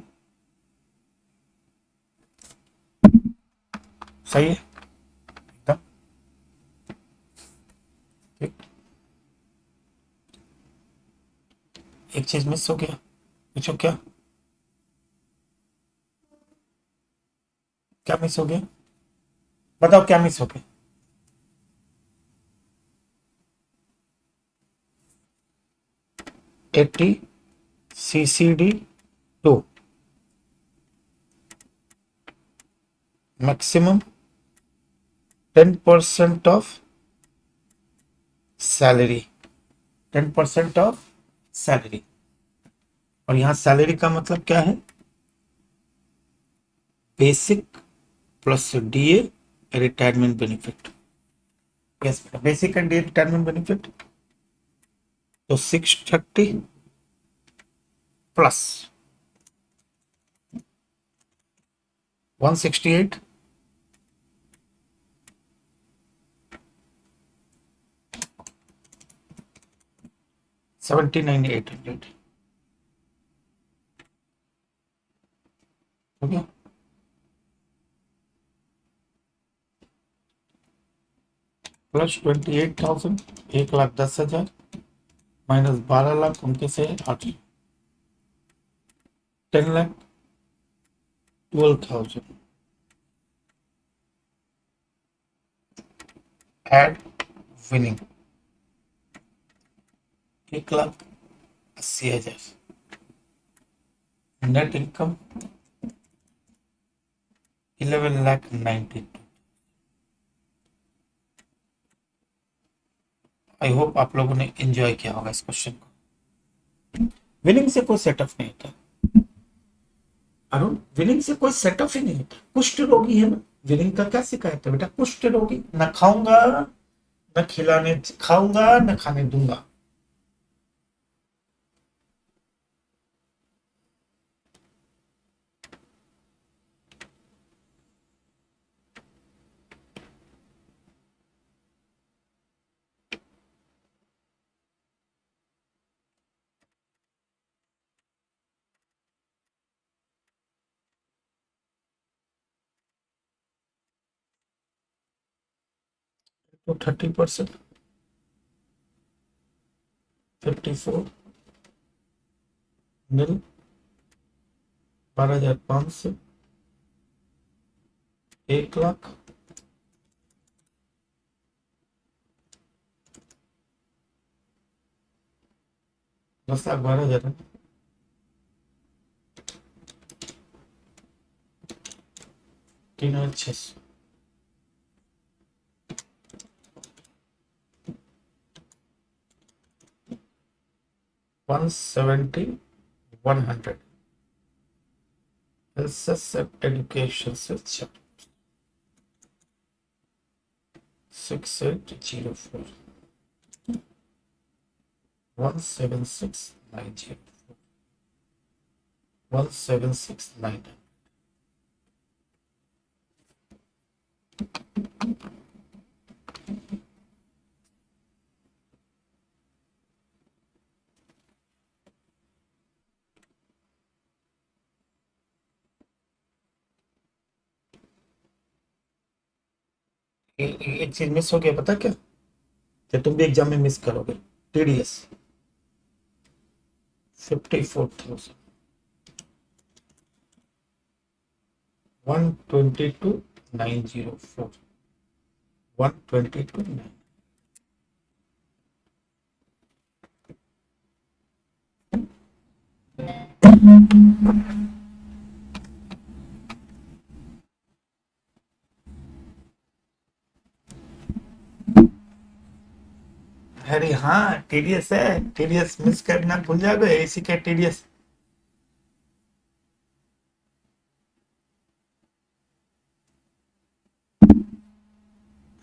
सही है एकदम ठीक। एक चीज मिस हो गया, पूछो क्या, क्या मिस हो गया, बताओ क्या मिस हो गया। Eighty CCD2 maximum 10% of salary, 10% of salary. और यहां सैलरी का मतलब क्या है? Basic plus DA retirement benefit. Yes बेटा, basic and DA retirement benefit. तो 630 प्लस 168 79,800 हो गया। प्लस 28,000, 1,10,000 माइनस 12 लाख, उनके से 8, 10,12,000 add winning 1,80,000 net income 11,92। I hope आप लोगों ने एंजॉय किया होगा इस क्वेश्चन को। विनिंग से कोई सेटअप नहीं होता अरुण, विनिंग से कोई सेटअप ही नहीं होता। कुष्ठ रोगी है ना, विनिंग का क्या शिकायत है बेटा? कुष्ठ रोगी, न खाऊंगा न खिलाने, खाऊंगा न खाने दूंगा। तो 30%, 54 मिल 12,500, 1 लाख, 10,12,000 3,600, 170, 100 एजुकेशन से 6804, 17690, 17690। एक चीज मिस हो गया, पता क्या? कि तुम भी एग्जाम में मिस करोगे। टीडीएस 54,000, 122,904, 122,900। अरे हाँ, टीडीएस है, टीडीएस मिस करना भूल जाओगे, इसी का टीडीएस।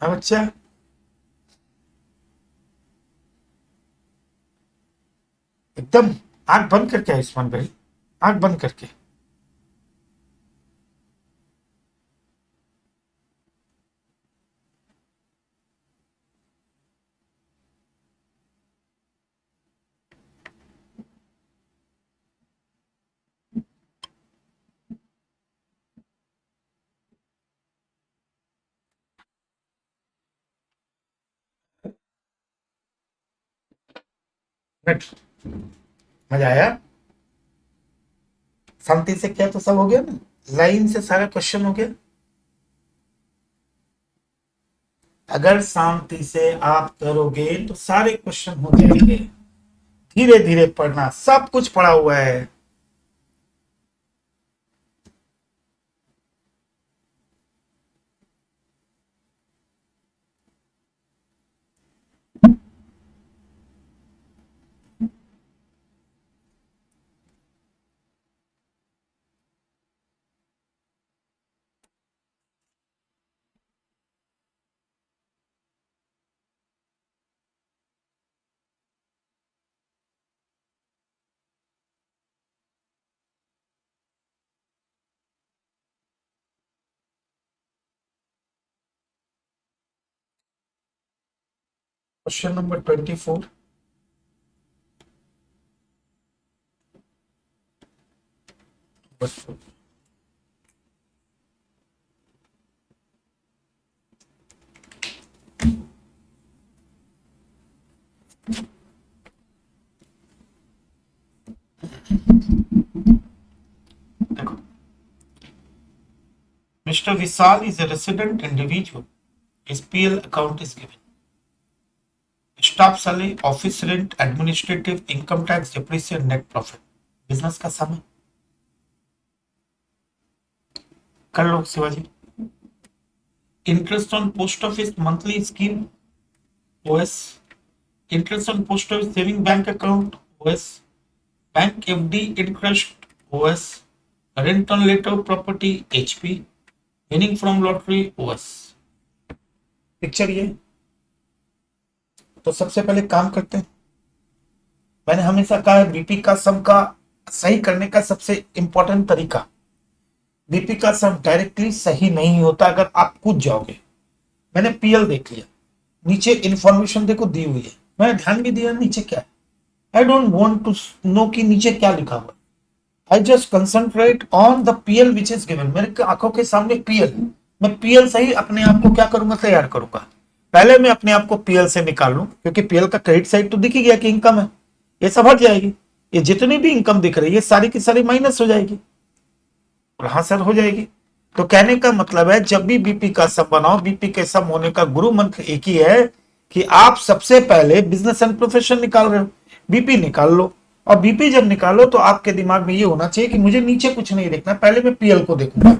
हाँ बच्चा, एकदम आंख बंद करके आयुष्मान भाई, आंख बंद करके। नेक्स्ट, मजा आया? शांति से किया तो सब हो गया ना, लाइन से सारा क्वेश्चन हो गया। अगर शांति से आप करोगे तो सारे क्वेश्चन हो जाएंगे। धीरे धीरे पढ़ना, सब कुछ पढ़ा हुआ है। क्वेश्चन नंबर 24, देखो, Mr. Vishal is a resident individual. His PL account is given. Staff salary, office rent, administrative, income tax, depreciation, net profit. Business का समय कर लो Shivaji. Interest on post office monthly scheme, OS. Interest on post office saving bank account, OS. Bank FD interest, OS. Rent on letter property, HP. Winning from lottery, OS. Picture ये. तो सबसे पहले काम करते हैं. मैंने हमेशा कहा है बीपी का सम का सही करने का सबसे इंपॉर्टेंट तरीका, बीपी का सम डायरेक्टली सही नहीं होता अगर आप कूद जाओगे. मैंने पीएल देख लिया, नीचे इंफॉर्मेशन देखो दी हुई है, मैंने ध्यान भी दिया नीचे क्या है. I don't want to know कि नीचे क्या लिखा हुआ. I just concentrate on the PL which is given. मेरे आंखों के सामने पीएल, मैं पीएल से ही अपने आप को क्या करूंगा, तैयार करूंगा. पहले मैं अपने आप को पीएल से निकाल लूं, क्योंकि पीएल का क्रेडिट साइड तो दिख ही गया कि इनकम है, ये सब हट जाएगी. ये जितनी भी इनकम दिख रही है सारी की सारी माइनस हो जाएगी. और हाँ सर हो जाएगी. तो कहने का मतलब है जब भी बीपी का सम बनाओ, बीपी के सम होने का गुरु मंत्र एक ही है कि आप सबसे पहले बिजनेस एंड प्रोफेशन निकाल रहे हो, बीपी निकाल लो. और बीपी जब निकालो तो आपके दिमाग में ये होना चाहिए कि मुझे नीचे कुछ नहीं देखना, पहले मैं पीएल को देखूंगा.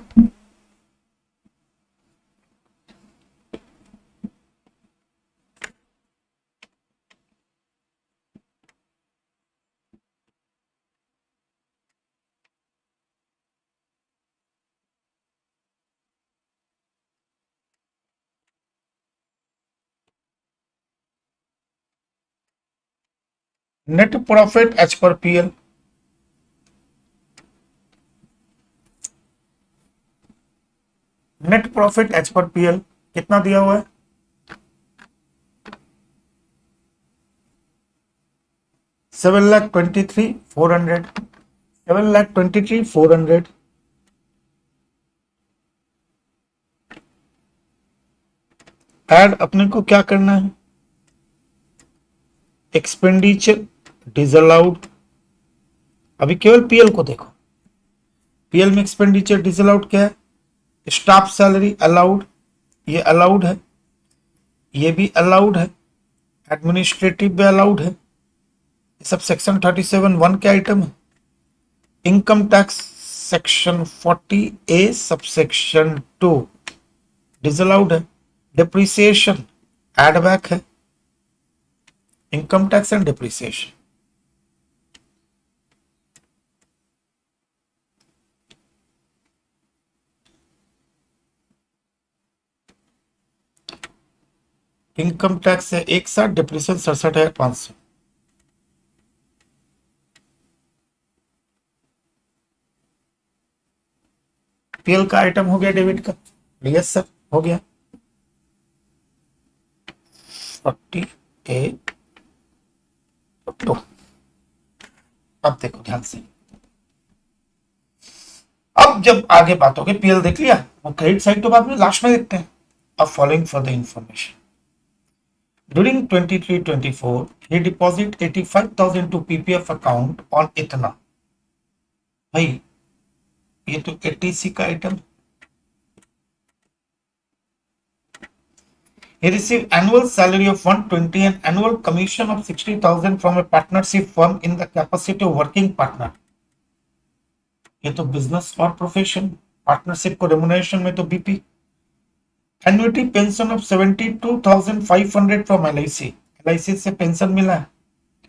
नेट प्रॉफिट एज पर पीएल, नेट प्रॉफिट एज पर पीएल कितना दिया हुआ है, 7,23,400. 7,23,400. ऐड अपने को क्या करना है, एक्सपेंडिचर डिसअलाउड. अभी केवल पीएल को देखो, पीएल में एक्सपेंडिचर डिसअलाउड क्या है, स्टाफ सैलरी अलाउड, ये अलाउड है, ये भी अलाउड है, एडमिनिस्ट्रेटिव भी अलाउड है. ये सब सेक्शन 37(1) के आइटम है. Income tax section 40A subsection 2 disallowed है. डिप्रिसिएशन एड बैक है, income tax and depreciation. Income tax है 61, डिप्रिसिएशन 67,500. पीएल का आइटम हो गया डेबिट का, यस सर हो गया. 48 तो अब देखो ध्यान से, अब जब आगे बात होगी पीएल देख लिया, वो क्रेडिट साइड तो बाद में लास्ट में देखते हैं. अब following for the information, during 23-24 he deposit 85,000 to PPF account on इतना. भाई ये तो 80C का item. He received annual salary of 120 and annual commission of 60,000 from a partnership firm in the capacity of working partner. ये तो business और profession, partnership को remuneration में तो BP. Annuity pension of 72,500 from LIC, LIC से pension मिला है,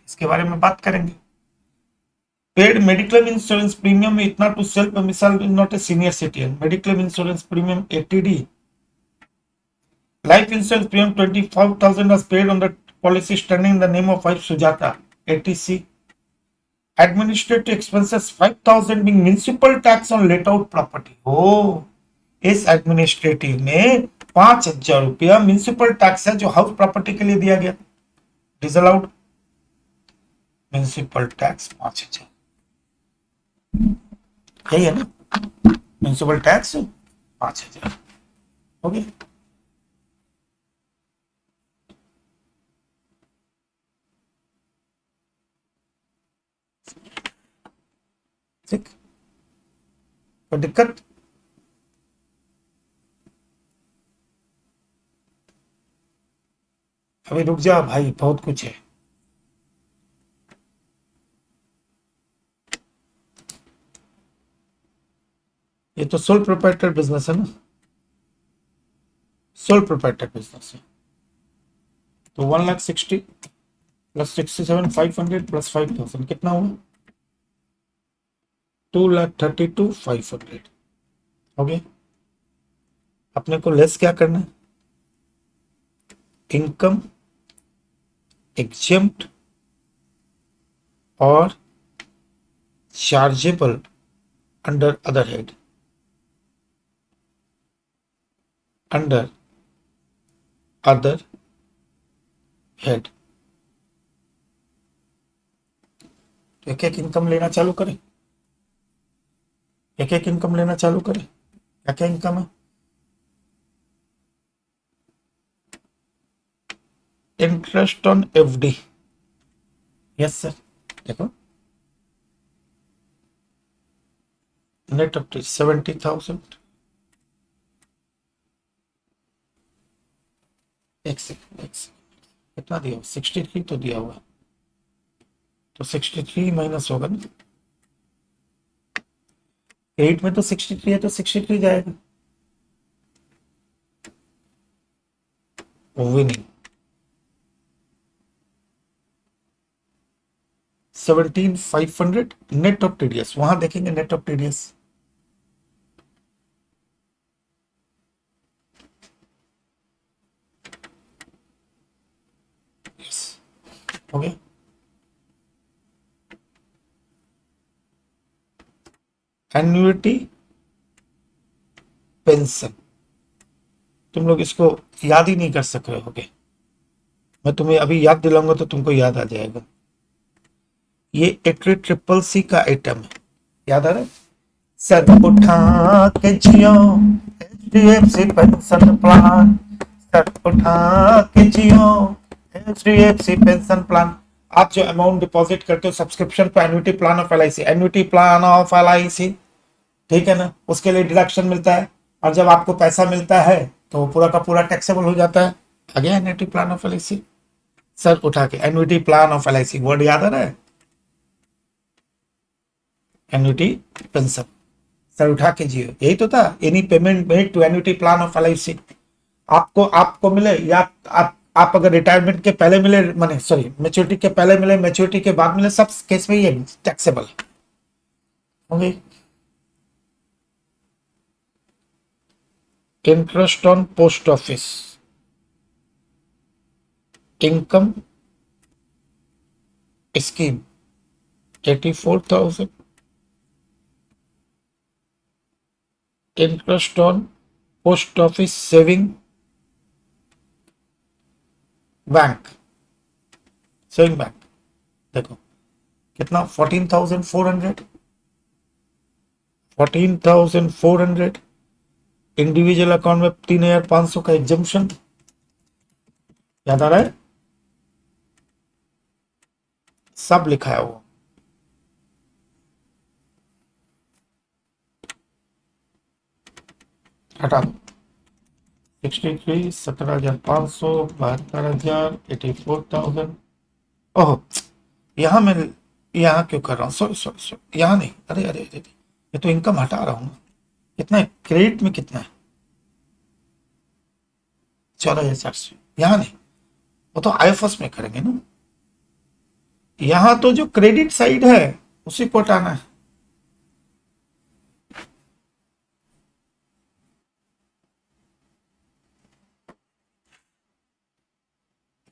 इसके बारे में बात करेंगे. पेड मेडिक्लेम इंश्योरेंस प्रीमियम में इतना टू सेल्फ मिसाल is not a senior citizen, mediclaim insurance premium 80D. Life insurance premium 25,000 was paid on the policy standing in the name of wife Sujata, 80C. Administrative expenses 5,000 being municipal tax on let out property. Oh, इस administrative में 5,000 रुपया municipal tax है जो house property के लिए दिया गया, disallowed. Municipal tax 5,000. यही है ना, म्यूनिसिपल टैक्स 5,000। ओके, ठीक, कोई दिक्कत? अभी रुक जा भाई, बहुत कुछ है। ये तो सोल प्रोप्राइटर बिजनेस है ना, सोल प्रोप्राइटर बिजनेस है। तो 1,60,000 प्लस 67,500 प्लस 5,000 कितना हुआ? 2,32,500। ओके, अपने को लेस क्या करना है? इनकम एग्जेम्प्ट और chargeable under other head, under other head. एक एक इनकम लेना चालू करें, एक एक इनकम लेना चालू करें। क्या क्या इनकम है? Interest on FD, yes sir. देखो, नेट ऑफ 70,000। एक सेकंड, एक सेकंड, कितना दिया? 63 तो दिया हुआ, तो 63 माइनस होगा ना, 8 में तो 63 है तो 63 जाएगा, वो भी नहीं। 17,500 नेट ऑफ टीडीएस, वहां देखेंगे net of TDS. Yes, okay. Annuity pension, तुम लोग इसको याद ही नहीं कर सक रहे होगे, मैं तुम्हें अभी याद दिलाऊंगा तो तुमको याद आ जाएगा। ये 83CCC का आइटम है, याद आ रहा है? सर उठा के जियो HDFC पेंशन प्लान, सर उठा के जियो HDFC पेंशन प्लान। आप जो अमाउंट डिपॉजिट करते हो सब्सक्रिप्शन पे annuity plan of LIC, annuity plan of LIC, ठीक है ना, उसके लिए डिडक्शन मिलता है, और जब आपको पैसा मिलता है तो वो पूरा का पूरा टैक्सेबल हो जाता है। आ गया annuity plan of LIC, sir उठा के annuity plan of LIC, word याद आ रहा है? एन्युटी पेंशन, सर उठा के जियो, यही तो था। Any payment made to annuity plan of LIC, आपको आपको मिले या आप अगर रिटायरमेंट के पहले मिले, माने सॉरी मैच्योरिटी के पहले मिले, मैच्योरिटी के बाद मिले, सब केस में ये टैक्सेबल होंगे। Interest on post office income scheme 84,000। Interest on post office saving bank, saving bank देखो कितना, 14,400, 14,400। इंडिविजुअल अकाउंट में 3,500 का एग्जम्पशन, याद आ रहा है? सब लिखा है वो। हटा दो, 63, 17,500, 72,000, 84,000। ओह, यहाँ मैं यहाँ क्यों कर रहा हूँ? सॉरी सॉरी सॉरी, यहाँ नहीं, अरे अरे अरे, ये तो इनकम हटा रहा हूँ ना। कितना है क्रेडिट में? कितना है? 14,400, यहाँ नहीं, वो तो IFS में करेंगे ना। यहाँ तो जो क्रेडिट साइड है उसी को हटाना है।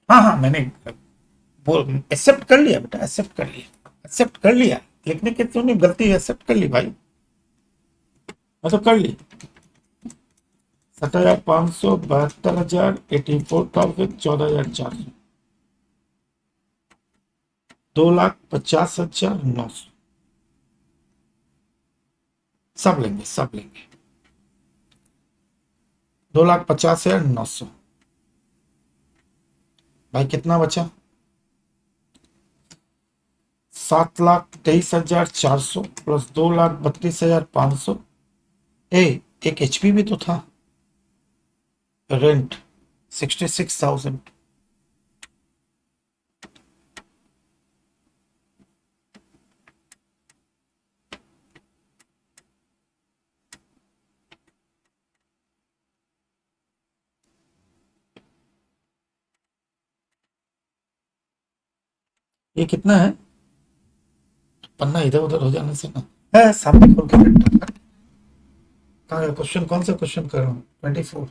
हाँ हाँ, मैंने वो एक्सेप्ट कर लिया बेटा, एक्सेप्ट कर लिया, एक्सेप्ट कर लिया, लिखने की तो नहीं गलती, एक्सेप्ट कर ली भाई, मैं तो कर ली। 7,500, 72,000, 84,000, 14,400, 2,50,900। सब लेंगे, सब लेंगे। 2,50,900 भाई, कितना बचा? 7,23,400 प्लस 2,32,500। एक एचपी भी तो था। रेंट 66,000। ये कितना है? पन्ना इधर उधर हो जाने से ना है, सामने खोल के बैठा। कहाँ है क्वेश्चन? कौन सा क्वेश्चन कर रहा हूँ? 24।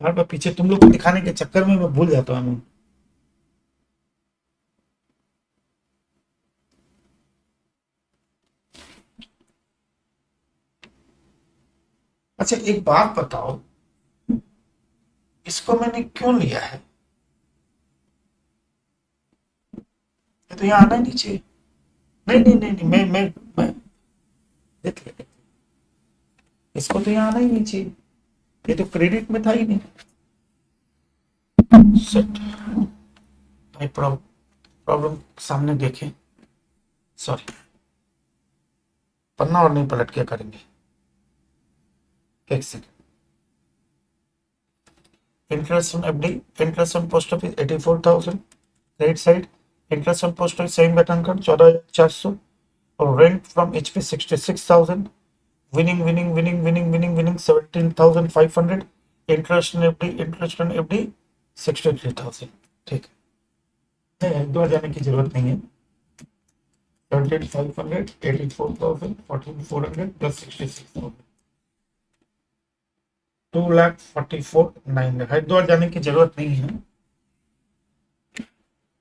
बार बार पीछे तुम लोग को दिखाने के चक्कर में मैं भूल जाता हूँ। अच्छा एक बात बताओ, इसको मैंने क्यों लिया है? ये तो यहाँ आना ही नहीं चाहिए। नहीं नहीं नहीं, नहीं मैं देख लिया। इसको तो यहाँ आना ही नहीं चाहिए, ये तो क्रेडिट में था ही नहीं। सेट भाई, प्रॉब्लम सामने देखें। सॉरी, पन्ना और नहीं पलट के करेंगे। एक second. Interest on FD, interest on post office 84,000, credit side. Interest on post office saving bank account 14,400 और rent from HP 66,000। Winning winning winning winning winning winning 17,500। Interest on FD, interest on FD 63,000। ठीक है, दो जाने की जरूरत नहीं है। 17,500, 84,000, 14,400 plus 66,000, 2,44,900 है। दो जाने की जरूरत नहीं है।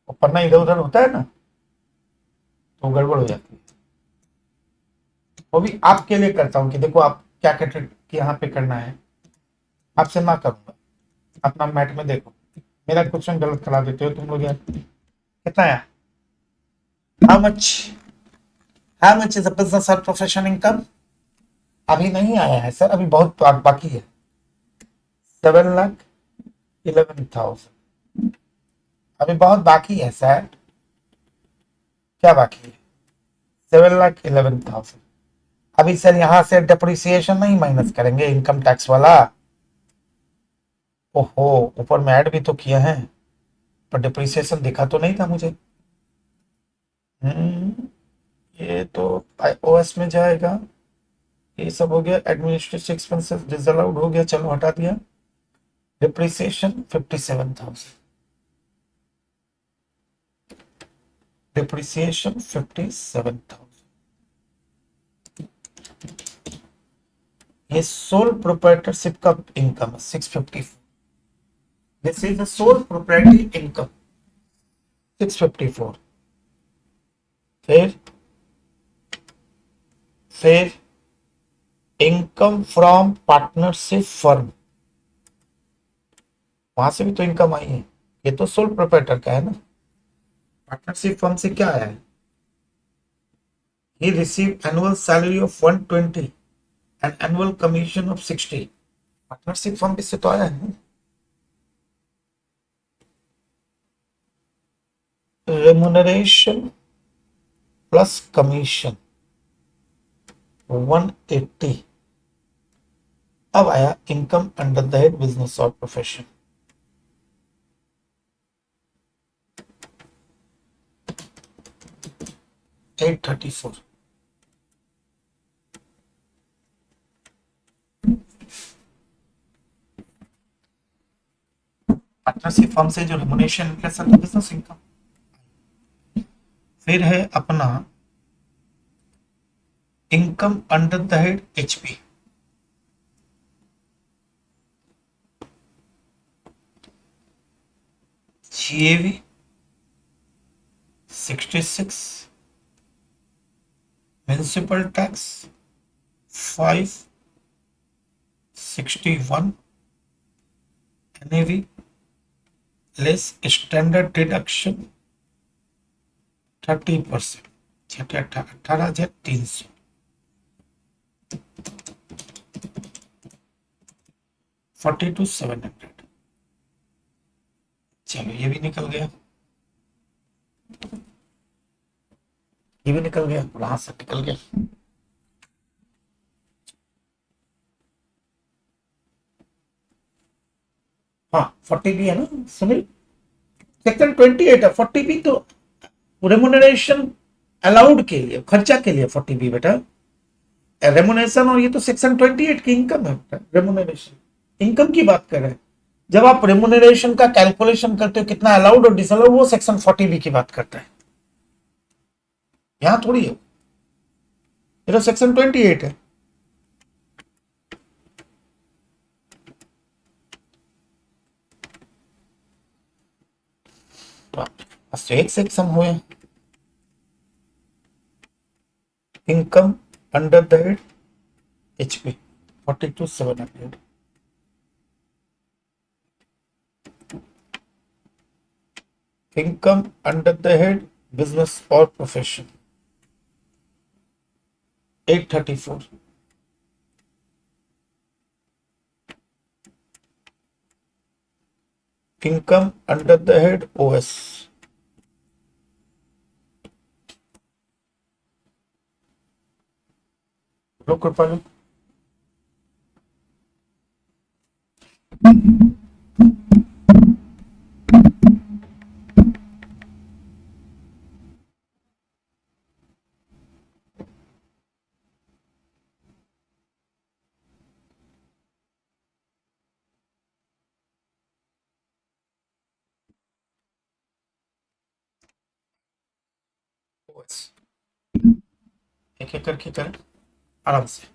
और पन्ना इधर उधर होता है ना तो गड़बड़ हो जाती है। वो भी आपके लिए करता हूँ कि देखो आप क्या कैटेगरी यहाँ पे करना है, आपसे ना करूंगा। अपना मैट में देखो, मेरा क्वेश्चन गलत करा देते हो तुम लोग यार। कितना है? How much is a business और प्रोफेशन इनकम? अभी नहीं आया है सर, अभी बहुत बाकी है। 7,11,000 अभी बहुत बाकी है सर। क्या बाकी है? 7,11,000। अभी सर यहाँ से डिप्रिसिएशन नहीं माइनस करेंगे, इनकम टैक्स वाला। ओहो, ऊपर में ऐड भी तो किया है पर डिप्रिसिएशन दिखा तो नहीं था मुझे। ये तो ओएस में जाएगा। ये सब हो गया, एडमिनिस्ट्रेटिव एक्सपेंसेस डिसअलाउड हो गया, चलो हटा दिया। Depreciation 57,000, depreciation 57,000। ये सोल प्रोप्राइटरशिप का इनकम है 654। This is the sole proprietary income 654। फिर इनकम फ्रॉम पार्टनरशिप फर्म, वहां से भी तो इनकम आई है। ये तो सोल प्रोप्राइटर का है ना। पार्टनरशिप फर्म से क्या आया है? He receive annual salary of 120 and annual commission of 60। Partnership firm इससे तो आया है। Remuneration plus commission 180। अब आया income under the head business और प्रोफेशन। $834। पार्टनरशिप फर्म से जो रेमुनरेशन बिजनेस इनकम। फिर है अपना income under the head HP, GAV 66, municipal tax 561, NAV less standard deduction 30%, 18,300। 42,700। चलो ये भी निकल गया, ये भी निकल गया, कहां से निकल गया। हाँ 40 भी है ना सुनील, सेक्शन 28 है। 40 भी तो रेमुनरेशन अलाउड के लिए, खर्चा के लिए 40 भी बेटा, रेमुनरेशन। और ये तो सेक्शन 28 की इनकम है बेटा, रेमुनरेशन इनकम की बात कर रहे हैं। जब आप रेमुनरेशन का कैलकुलेशन करते हो कितना अलाउड और डिसअलाउड, वो सेक्शन 40 बी की बात करता है, यहां थोड़ी है, ये तो सेक्शन 28 है। बस एक सेक्शन हुए, income under the head HP 42,700। Income under the head business और profession 834। Income under the head OS कृपा। एक एक करके करें आराम से।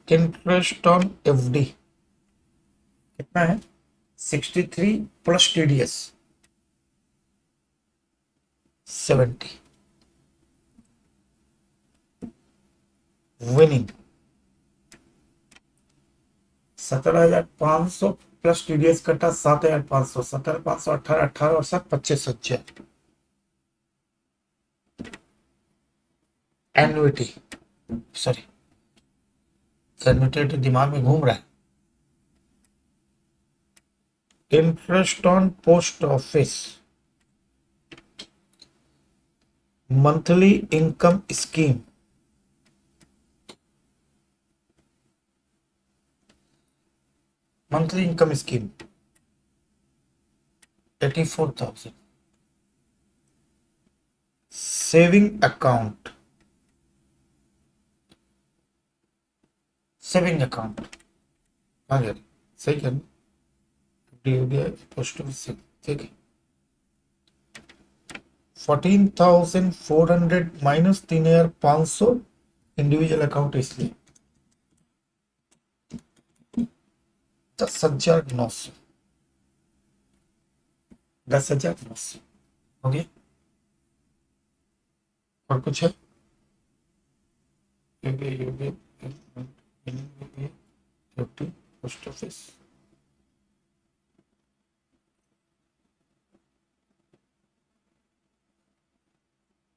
इंटरेस्ट ऑन FD कितना है, 63 plus TDS 70। Winning 17,500 plus TDS कटा 7,500, 17,500 18 18 और 7 25,000। एन्युटी, सॉरी एन्युटी तो दिमाग में घूम रहा है। Interest on post office monthly income scheme monthly income scheme 84,000। Saving account, saving account आ गया, सही है, पोस्ट ऑफिस से, ठीक है। 14,400 माइनस 3,500 इंडिविजुअल अकाउंट, इसलिए 10,900, 10,900 हो गया। और कुछ है, पोस्ट ऑफिस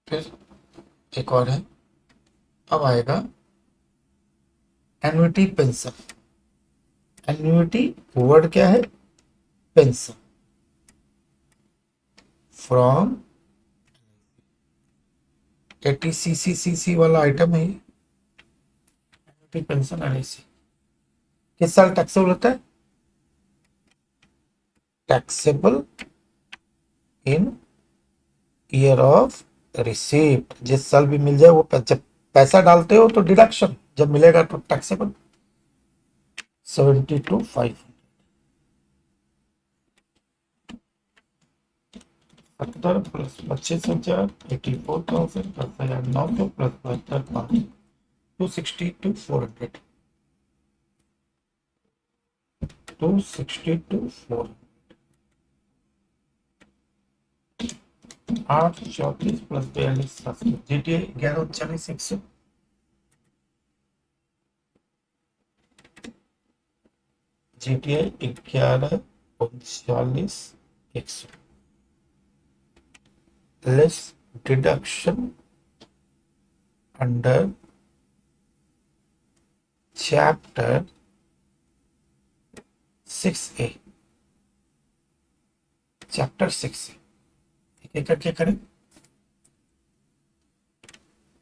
फिर एक और है, अब आएगा एन्युटी पेंशन। एन्युटी वर्ड क्या है, पेंशन फ्रॉम ATCCCC वाला आइटम है, एन्युटी पेंशन LIC किस साल टैक्सेबल होता है, taxable in year of receipt. जिस साल भी मिल जाए वो, जब पैसा डालते हो तो डिडक्शन, जब मिलेगा तो taxable. 72,500, 70 plus 25,000 84,000 10,900 plus 72,500 262,400 262,400 8 34 plus 42,700 GTA 11,39,100 GTA 11,39,100 less deduction under chapter 6A, chapter 6A एक एक करके करें।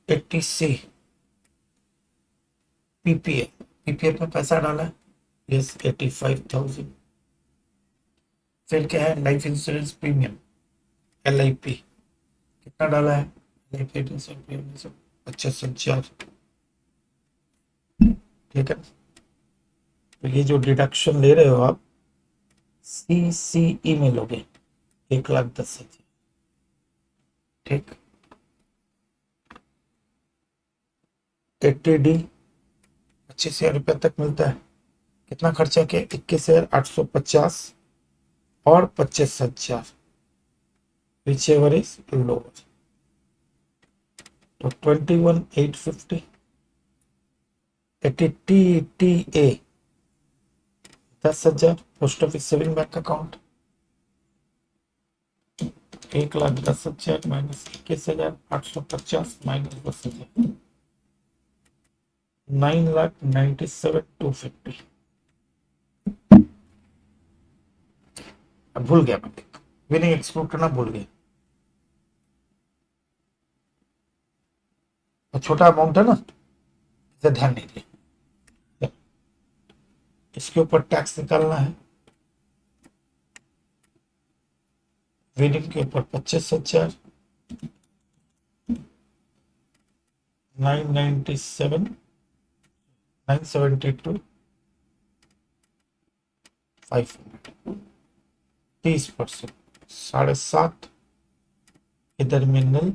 80C पीपीएफ, पीपीएफ में पैसा डाला है, यस 85,000। फिर क्या है, लाइफ इंश्योरेंस प्रीमियम LIP कितना डाला है, लाइफ इंश्योरेंस प्रीमियम 25,000, ठीक है। तो ये जो डिडक्शन ले रहे हो आप CCE में लोगे 1,10,000, ठीक। 80D 25,000 रुपये तक मिलता है। कितना खर्चा किया, 21,850 और 25,000, विच एवर इज लोअर। तो 21,850। 80TA 10,000, post office saving bank account 1,10,000 minus 21,850 minus 10,000, 9,97,250। अब भूल गया मैं, विनिंग एक्सक्लूड करना भूल गया। तो छोटा अमाउंट है ना, इसे ध्यान नहीं दिया। इसके ऊपर टैक्स निकालना है, विनिंग के ऊपर 25,000, 997, 972, 500, 30%, 7.5, इधर में नल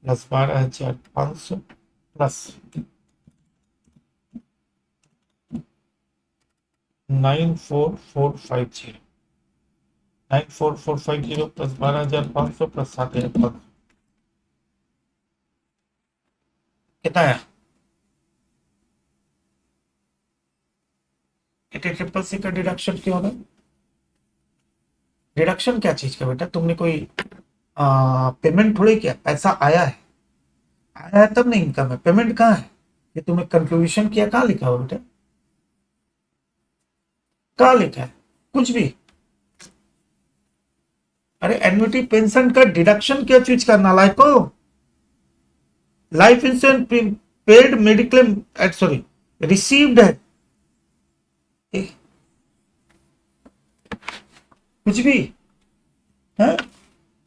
प्लस 12,500 प्लस 94450, 94450 प्लस 12,500 प्लस 7,500 कितना है। 80CCC का डिडक्शन क्यों होगा, डिडक्शन क्या चीज का बेटा, तुमने कोई पेमेंट थोड़ी किया, पैसा आया है, आया है तब नहीं इनकम है, पेमेंट कहाँ है, ये तुमने कंट्रीब्यूशन किया, कहाँ लिखा हो बेटा, कहाँ लिखा है, कुछ भी। अरे एन्युटी पेंशन का डिडक्शन क्या चीज का, नालायको। Life insurance paid mediclaim, sorry received है, कुछ भी है,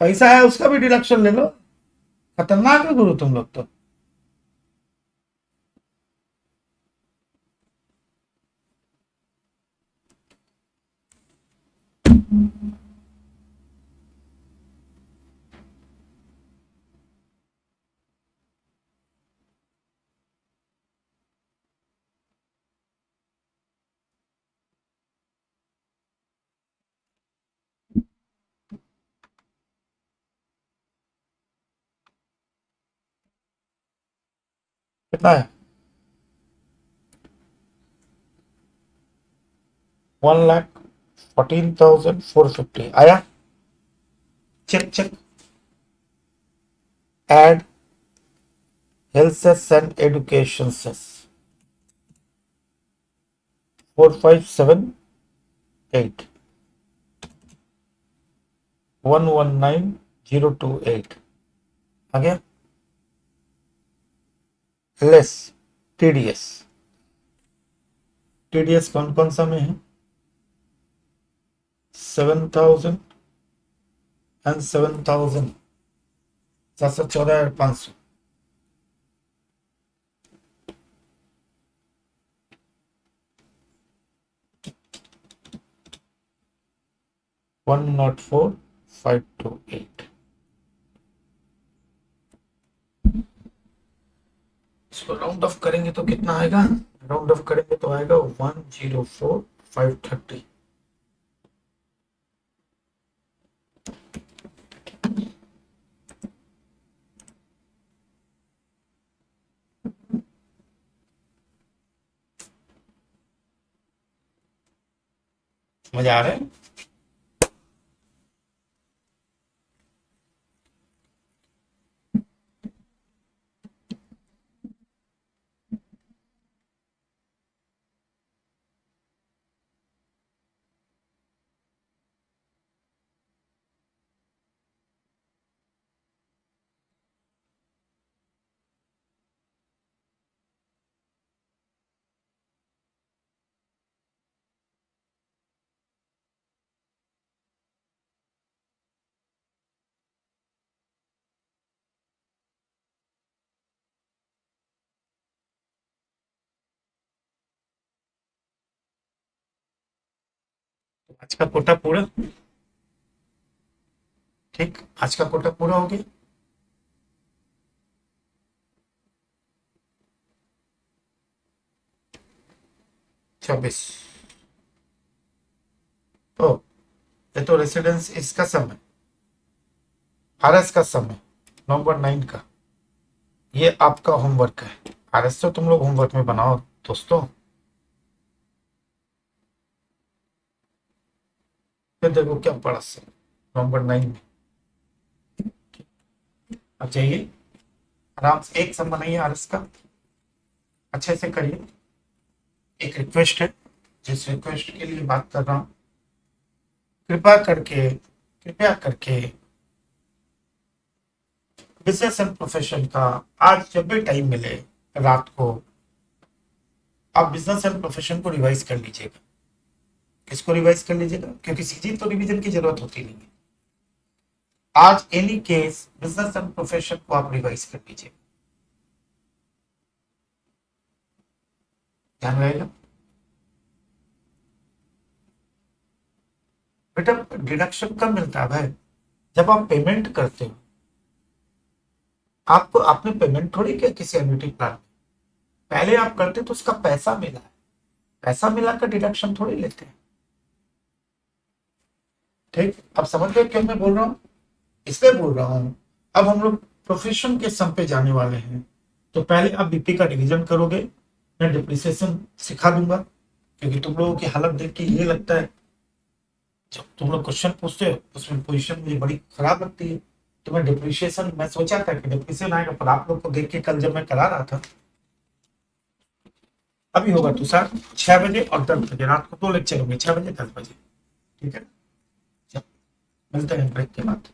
पैसा है उसका भी डिडक्शन ले लो, खतरनाक है गुरु तुम लोग तो। कितना है, 1,14,450 आया, check check, add health cess and education cess 4,578, 119,028 आ गया, लेस TDS, TDS कौन कौन सा में है, 7,000 एंड 7,000, 714,500, 104,528। इसको राउंड ऑफ करेंगे तो कितना आएगा, राउंड ऑफ करेंगे तो आएगा 104,530। मजा आ रहा है। आज का कोटा पूरा। ठीक, आज का कोटा पूरा हो गया। 26। ओ, ये तो रेसिडेंस इसका समय, आरएस का समय, नवंबर 9 का। ये आपका होमवर्क है। आरएस तो तुम लोग होमवर्क में बनाओ दोस्तों। फिर देखो क्या पढ़ा सर नवंबर 9 में। अब जाइए, आराम से एक सम बनाइए आरएस का, अच्छे से करिए। एक रिक्वेस्ट है, जिस रिक्वेस्ट के लिए बात कर रहा हूँ, कृपया करके बिजनेस एंड प्रोफेशन का आज जब भी टाइम मिले रात को, आप बिजनेस एंड प्रोफेशन को रिवाइज कर लीजिएगा। किसको रिवाइज कर लीजिएगा? क्योंकि सीजी तो रिवीजन की जरूरत होती नहीं है। आज any case business and profession को आप रिवाइज कर लीजिए, ध्यान रहेगा। बेटा डिडक्शन कब मिलता है भाई? जब आप पेमेंट करते हो। आपको आपने पेमेंट थोड़ी किया किसी एन्युटी प्लान में, पहले आप करते तो उसका पैसा मिला है, पैसा मिलाकर डिडक्शन थोड़ी लेते हैं। ठीक, अब समझ गए क्यों मैं बोल रहा हूँ? इसलिए बोल रहा हूँ। अब हम लोग प्रोफेशन के सम पे जाने वाले हैं, तो पहले आप बीपी का रिवीजन करोगे, मैं डिप्रिसिएशन सिखा दूंगा। क्योंकि तुम लोगों की हालत देख के ये लगता है, जब तुम लोग क्वेश्चन पूछते हो उसमें पोजीशन मुझे बड़ी खराब लगती है। तो मैं डिप्रिशिएशन, मैं सोचा था कि डिप्रिशिएशन आएगा, पर आप लोग को देख के कल जब मैं करा रहा था, अभी होगा तुषार 6 बजे और 10 बजे, रात को 2 लेक्चर होंगे, 6 बजे 10 बजे। ठीक है, चल, मिलते हैं ब्रेक के बाद।